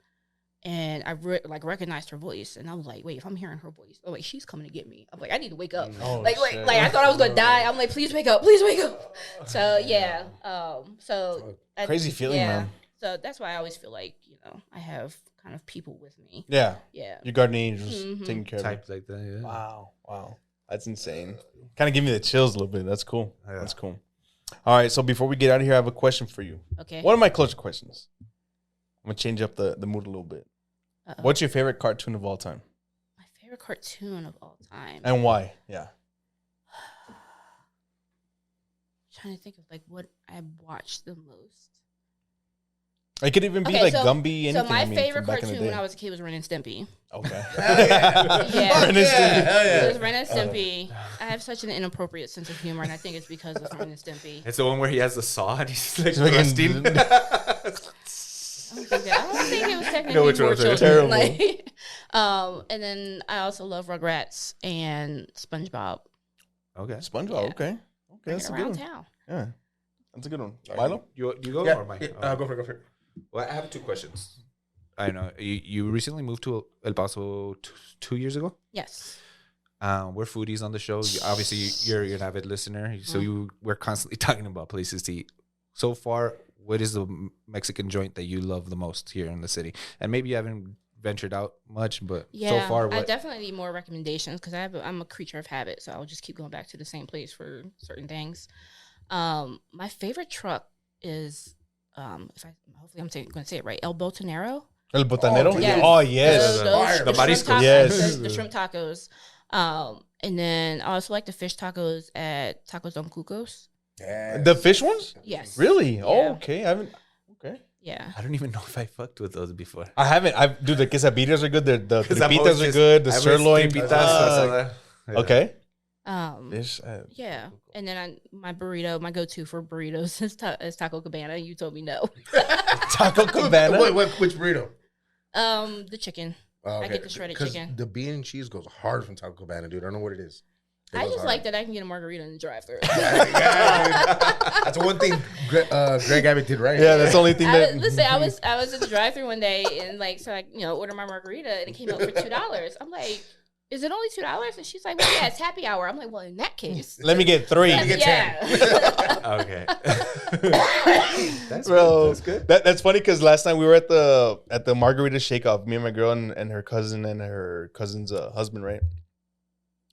and I recognized her voice, and I was like, wait, if I'm hearing her voice, oh wait, she's coming to get me. I'm like, I need to wake up. Oh, Like shit. I thought I was gonna die. I'm like, please wake up, please wake up. So yeah, so Crazy feeling, man. So that's why I always feel like I have kind of people with me. Yeah. Yeah. Your guardian angels Mhm. taking care of you. Type like that, yeah. Wow. That's insane. Kind of give me the chills a little bit. That's cool. Yeah. That's cool. All right. So before we get out of here, I have a question for you. Okay. One of my closure questions. I'm going to change up the mood a little bit. Uh-oh. What's your favorite cartoon of all time? My favorite cartoon of all time? And why? Yeah. Trying to think of like what I watched the most. It could even be Okay, like so- Gumby, anything. So my I mean, favorite from back in the cartoon when day. I was a kid was Ren and Stimpy. Okay. Yeah. Ren and Stimpy. Hell yeah. It was Ren and Stimpy. I have such an inappropriate sense of humor, and I think it's because of Ren and Stimpy. It's the one where he has the saw and he's like He's like thrusting. I don't think it was technically know which for one I'm saying. children. Terrible. Like, and then I also love Rugrats and SpongeBob. Okay. SpongeBob. Yeah. Okay. Okay. Bring That's it a good around one. town. Yeah. That's a good one. Milo? You go Yeah, or Mike? yeah, go for it. Well, I have two questions. I know you recently moved to El Paso 2 years ago. Yes. We're foodies on the show. Obviously, you're an avid listener, so we're constantly talking about places to eat. So far, what is the Mexican joint that you love the most here in the city? And maybe you haven't ventured out much, but Yeah, so far, I what? definitely need more recommendations because I'm a creature of habit, so I'll just keep going back to the same place for certain things. My favorite truck is hopefully I'm going to say it right, El Botanero. El Botanero? Oh, Yes. Oh, yes. The The shrimp mariscos. tacos, Yes. the shrimp tacos. And then I also like the fish tacos at Tacos Don Cucos. Yeah. The fish ones? Yes. Really? Oh, Yeah. okay. I haven't. Okay. Yeah. I don't even know if I fucked with those before. I haven't. Dude, the quesadillas are good. The 'Cause I'm tripitas always are just- good. The I was sirloin. tripitas, yeah. Okay. Fish. Yeah. And then my my go-to for burritos is Taco Cabana. You told me no. Taco Cabana. Wait, which burrito? The chicken. Oh, I get the shredded 'Cause chicken. The bean and cheese goes hard from Taco Cabana, dude. I don't know what it is. It I goes just hard. like that I can get a margarita in the drive-thru. That's the one thing Greg Abbott did right. Yeah, that's the only thing that. Listen, I was in the drive-thru one day and so I order my margarita and it came out for $2. I'm like, is it only $2? And she's like, well, yeah, it's happy hour. I'm like, well, in that case, Let me get 3. yeah. Okay. That's Bro, good. That's good. That's funny because last night we were at the margarita shake off, me and my girl and her cousin and her cousin's husband, right?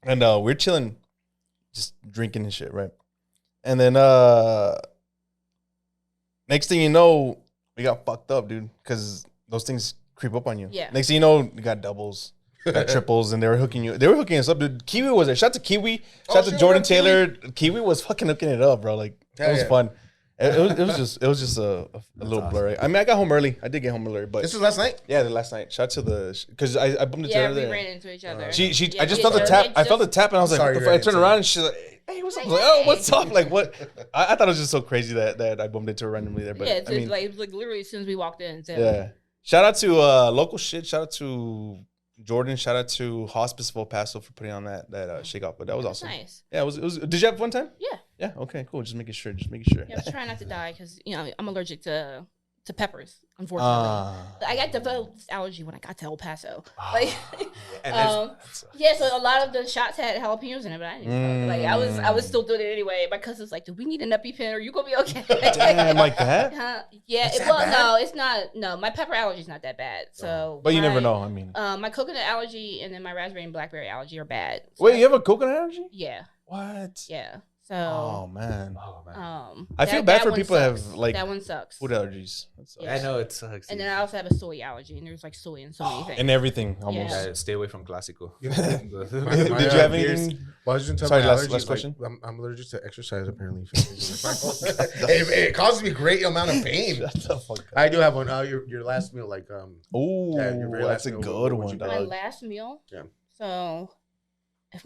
And we're chilling, just drinking and shit, right? And then next thing you know, we got fucked up, dude, because those things creep up on you. Yeah. Next thing you know, you got doubles, got triples, and they were hooking us up, dude. Kiwi was there. Shout out to Kiwi. Shout out to shit, Jordan what up, Kiwi? Taylor. Kiwi was fucking hooking it up, bro. Like Hell it was yeah. fun. It was just a little awesome. blurry. I mean, I got home early. I did get home early, but This was last night. yeah, the last night. Shout out to because I bumped into Yeah, her we there. ran into each other. She Yeah, I just yeah, felt the yeah, tap. it I felt the just- tap, and I was like, Sorry what the you fuck? I ran turned into around and she's like, hey, what's up? I was like, oh, what's up? Like what? I thought it was just so crazy that I bumped into her randomly there. But Yeah, I mean, it was like literally as soon as we walked in. So. yeah. Shout out to local shit. Shout out to Jordan. Shout out to Hospice of El Paso for putting on that shake off. But that was That's awesome. nice. Yeah, it was. Did you have fun time? Yeah. Yeah. Okay. Cool. Just making sure. Yeah, I was trying not to die because I'm allergic to peppers. Unfortunately, I got developed this allergy when I got to El Paso. Like, And there's- yeah, so a lot of the shots had jalapenos in it, but I didn't. Like, I was still doing it anyway. My cousin's like, "Do we need an EpiPen? Are you gonna be okay?" Damn, like that. Yeah. Is that Well, bad? no, it's not. No, my pepper allergy's not that bad. So, But you my- never know. I mean, My coconut allergy and then my raspberry and blackberry allergy are bad. So, wait, you have a coconut allergy? Yeah. What? Yeah. So. Oh man. I that- feel bad that for one people that sucks. have like that one sucks. food allergies. That sucks. Yeah. I know it sucks. And then I also have a soy allergy, and there's like soy in so many things. And everything almost. Yeah. Yeah, stay away from Classico. Did Did you have anything? Well, I was just gonna Sorry, tell my last allergies, question. Like, I'm allergic to exercise. Apparently, it causes me a great amount of pain. Shut the fuck up. I do have one. Your last meal, like Oh, Yeah, your very that's last a meal, good what one, you My dog. last meal. Yeah. So,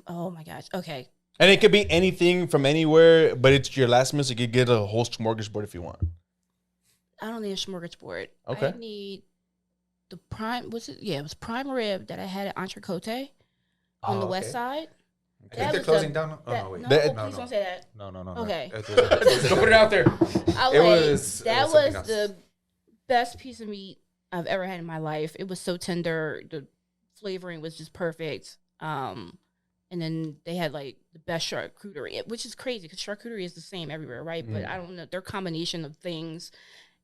oh my gosh. Okay. And it could be anything from anywhere, but it's your last meal, so you could get a whole smorgasbord if you want. I don't need a smorgasbord. Okay. I need the prime. Was it? Yeah, it was prime rib that I had at Entrecote on the west side. I That think they're was closing the- down. Oh, That- no, wait. no, That- please don't say that. No. Okay. Don't put it out there. I It like, was- that it was something was else. the best piece of meat I've ever had in my life. It was so tender. The flavoring was just perfect. And then they had like the best charcuterie, which is crazy because charcuterie is the same everywhere, right? But I don't know their combination of things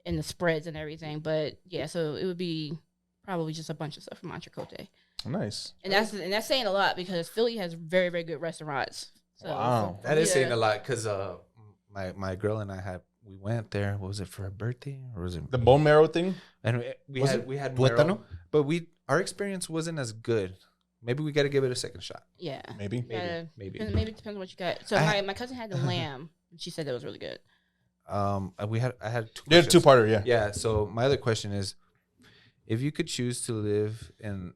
and the spreads and everything. But yeah, so it would be probably just a bunch of stuff from Entrecote. Nice. And that's saying a lot because Philly has very, very good restaurants. So Wow. That is yeah. saying a lot because my girl and we went there. What was it for a birthday or was it The bone marrow thing? And we Was had it we had tuétano? marrow, but our experience wasn't as good. Maybe we got to give it a second shot. Yeah. Maybe. Maybe. Maybe it depends on what you got. So my cousin had the lamb, and she said that was really good. I had two. Yeah, questions. two-parter, yeah. Yeah. So my other question is, if you could choose to live in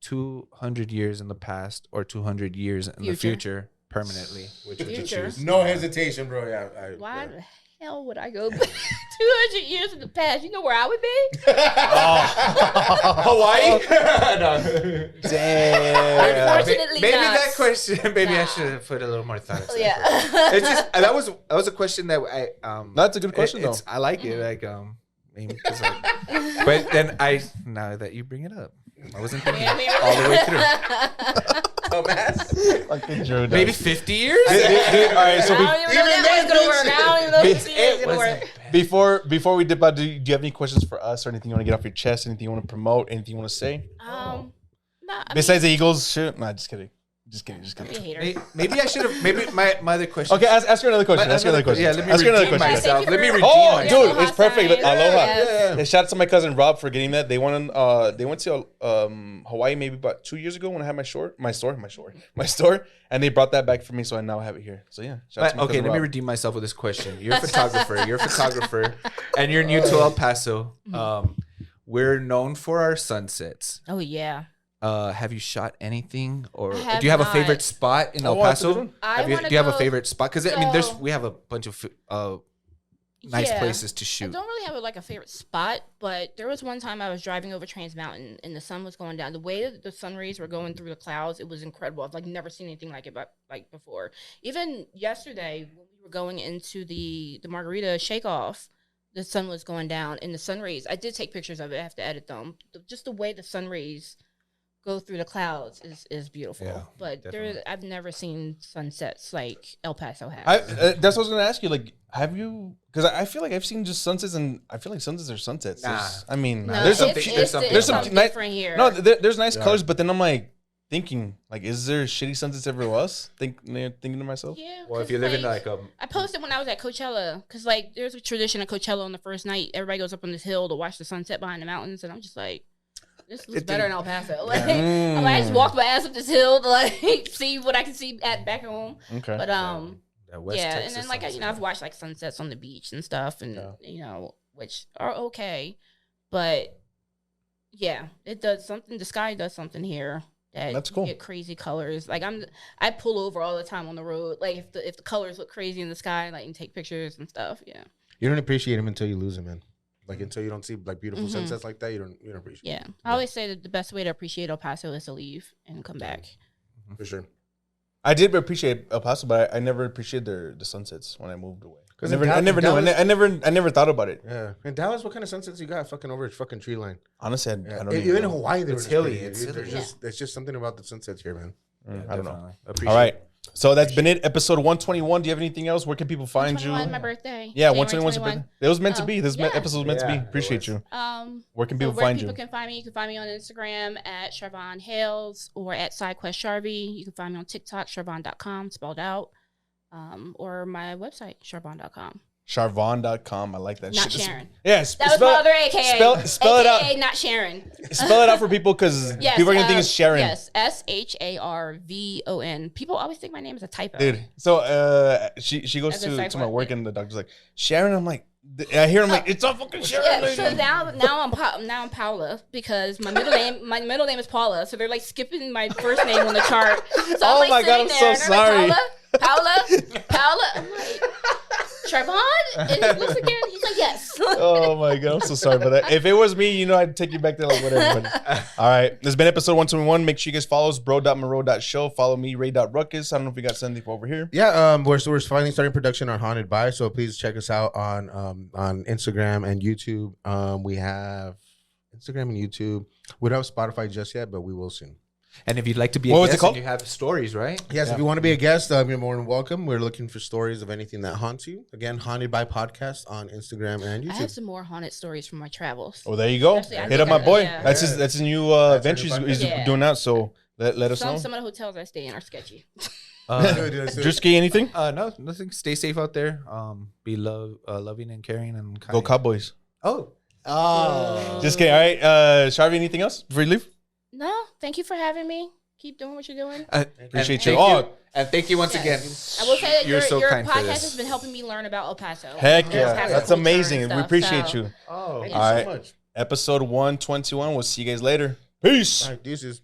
200 years in the past or 200 years in the Future. future permanently, which would you Future. choose? No hesitation, bro. Yeah. Why the hell would I go 200 years in the past? You know where I would be? Hawaii? no. Damn. Unfortunately, Maybe not. that question. Maybe I Nah. should have put a little more thought. into that. Yeah. It's just that was a question that I That's a good question, though. I like it like maybe 'cause but then now that you bring it up, I wasn't thinking Yeah, I mean, all the way through. Dumbass. Fucking Drew. dog. Maybe 50 years. Dude, all right, so I don't even know if that one's gonna work. I don't even know if it's gonna work. before we dip out, do you have any questions for us or anything you want to get off your chest? Anything you want to promote? Anything you want to say? Nah, I Besides the Eagles, shit. Nah, just kidding. Just kidding. Just Be a kidding. hater. Maybe I should have. Maybe my other question. Okay, ask her another question. Ask her another question. Yeah, let me Ask her another redeem question. myself. Thank you Let me for- redeem Oh, myself. dude, it's perfect. Sign. Aloha. Yes. Yeah, shout out to my cousin Rob for getting that. They went to Hawaii maybe about 2 years ago when I had my store, and they brought that back for me, so I now have it here. So yeah, shout out to my Okay, cousin let me Rob. redeem myself with this question. You're a photographer, and you're new to El Paso. We're known for our sunsets. Oh yeah. Have you shot anything, or I have do you have a not. favorite spot in El that's a good Paso? one. I Do wanna you have a go- favorite spot? Because I mean, so- we have a bunch of nice Yeah. places to I shoot. don't really have like a favorite spot, but there was one time I was driving over Trans Mountain and the sun was going down. The way that the sun rays were going through the clouds, it was incredible. I've like never seen anything like it like before. Even yesterday when we were going into the Margarita Shake Off, the sun was going down and the sun rays. I did take pictures of it. I have to edit them. Just the way the sun rays go through the clouds is beautiful. Yeah, but definitely. I've never seen sunsets like El Paso has. That's what I was gonna ask you. Like, have you? Because I feel like I've seen just sunsets, and I feel like sunsets are sunsets. Nah. I mean, No, there's some. it's there's some something nice- different here. No, there's nice Yeah. colors, but then I'm like thinking, like, is there shitty sunsets everywhere else? Thinking to myself. Yeah. Well, if 'cause, you live in like a I posted when I was at Coachella because like there's a tradition at Coachella on the first night. Everybody goes up on this hill to watch the sunset behind the mountains, and I'm just like, this looks better in El Paso. Like, I'm like, I just walked my ass up this hill to like see what I can see back home. Okay. But that West yeah, Texas and then like sunset. I've watched like sunsets on the beach and stuff, and Yeah. which are okay, but yeah, it does something. The sky does something here. That's You cool. get crazy colors. Like I pull over all the time on the road. Like if the colors look crazy in the sky, like and take pictures and stuff. Yeah, You don't appreciate them until you lose them, man. Like until you don't see like beautiful Mhm. sunsets like that, you don't appreciate. yeah. I always say that the best way to appreciate El Paso is to leave and come back. It, for sure. I did appreciate El Paso, but I never appreciated the sunsets when I moved away. I 'Cause never, in I never knew. Dallas- I never thought about it. Yeah. In Dallas, what kind of sunsets you got? Fucking over a fucking tree line. Honestly, I Yeah. don't Even in know. Hawaii, they It's were hilly. pretty. It's hilly. There's just it's just something about the sunsets here, man. I don't know. Definitely. All Appreciate right. So that's been it. Episode 121. Do you have anything else? Where can people find you? 121, my birthday. Yeah, January 121 's your 21. birthday. It was meant to Oh, be. This yeah. episode was meant to Yeah, be. it Appreciate was. you. Where can So people where find people you? can find me, you can find me on Instagram at Sharvon Hales or at SideQuest Sharvy. You can find me on TikTok, Sharvon.com, spelled out, or my website, Sharvon.com. Sharvon.com. I like that. Not shit. Sharon. Yeah, That was my other AKA. spell it out. AKA not Sharon. Spell it out for people because Yes, people are gonna think it's Sharon. Yes, SHARVON. People always think my name is a typo. Dude. So she goes As a to my psycho- work and the doctor's like, Sharon. I'm like, I hear him like, it's all fucking Sharon. Yeah, lady." so now I'm Paula because my middle name is Paula. So they're like skipping my first name on the chart. So Oh I'm like my God, sitting I'm so there, and they're sorry. like, Paula. I'm like, Sharvon? And he looks again. He's like, yes. Oh my God, I'm so sorry about that. If it was me, I'd take you back there like whatever. But, all right, this has been episode 121. Make sure you guys follow us, bro.monroe.show. Follow me, ray.ruckus. I don't know if we got something over here. Yeah, we're finally starting production on Haunted By, so please check us out on Instagram and YouTube. We have Instagram and YouTube. We don't have Spotify just yet, but we will soon. And if you'd like to be What a was it guest called? and you have stories, right? Yes, Yeah. if you want to be a guest, you're more than welcome. We're looking for stories of anything that haunts you. Again, Haunted By Podcast on Instagram and I have YouTube. some more haunted stories from my travels. Oh, there you go. Actually, I Hit think up my I- boy. yeah. That's his new That's venture our new he's podcast. doing out. So let us know. Some of the hotels I stay in are sketchy. Drewski, anything? No, nothing. Stay safe out there. Be loving and caring and kind. Go Cowboys. Oh, Just kidding. All right, Sharvy, anything else before you leave? No, thank you for having me. Keep doing what you're doing. Appreciate and you. thank Oh, and thank you once Yes. again. I will say that You're so your kind for podcast this. has been helping me learn about El Paso. heck El yeah. Paso That's culture and amazing. We stuff, appreciate so- you. Oh, Thank you so much. Episode 121. We'll see you guys later. Peace. All right, deuces.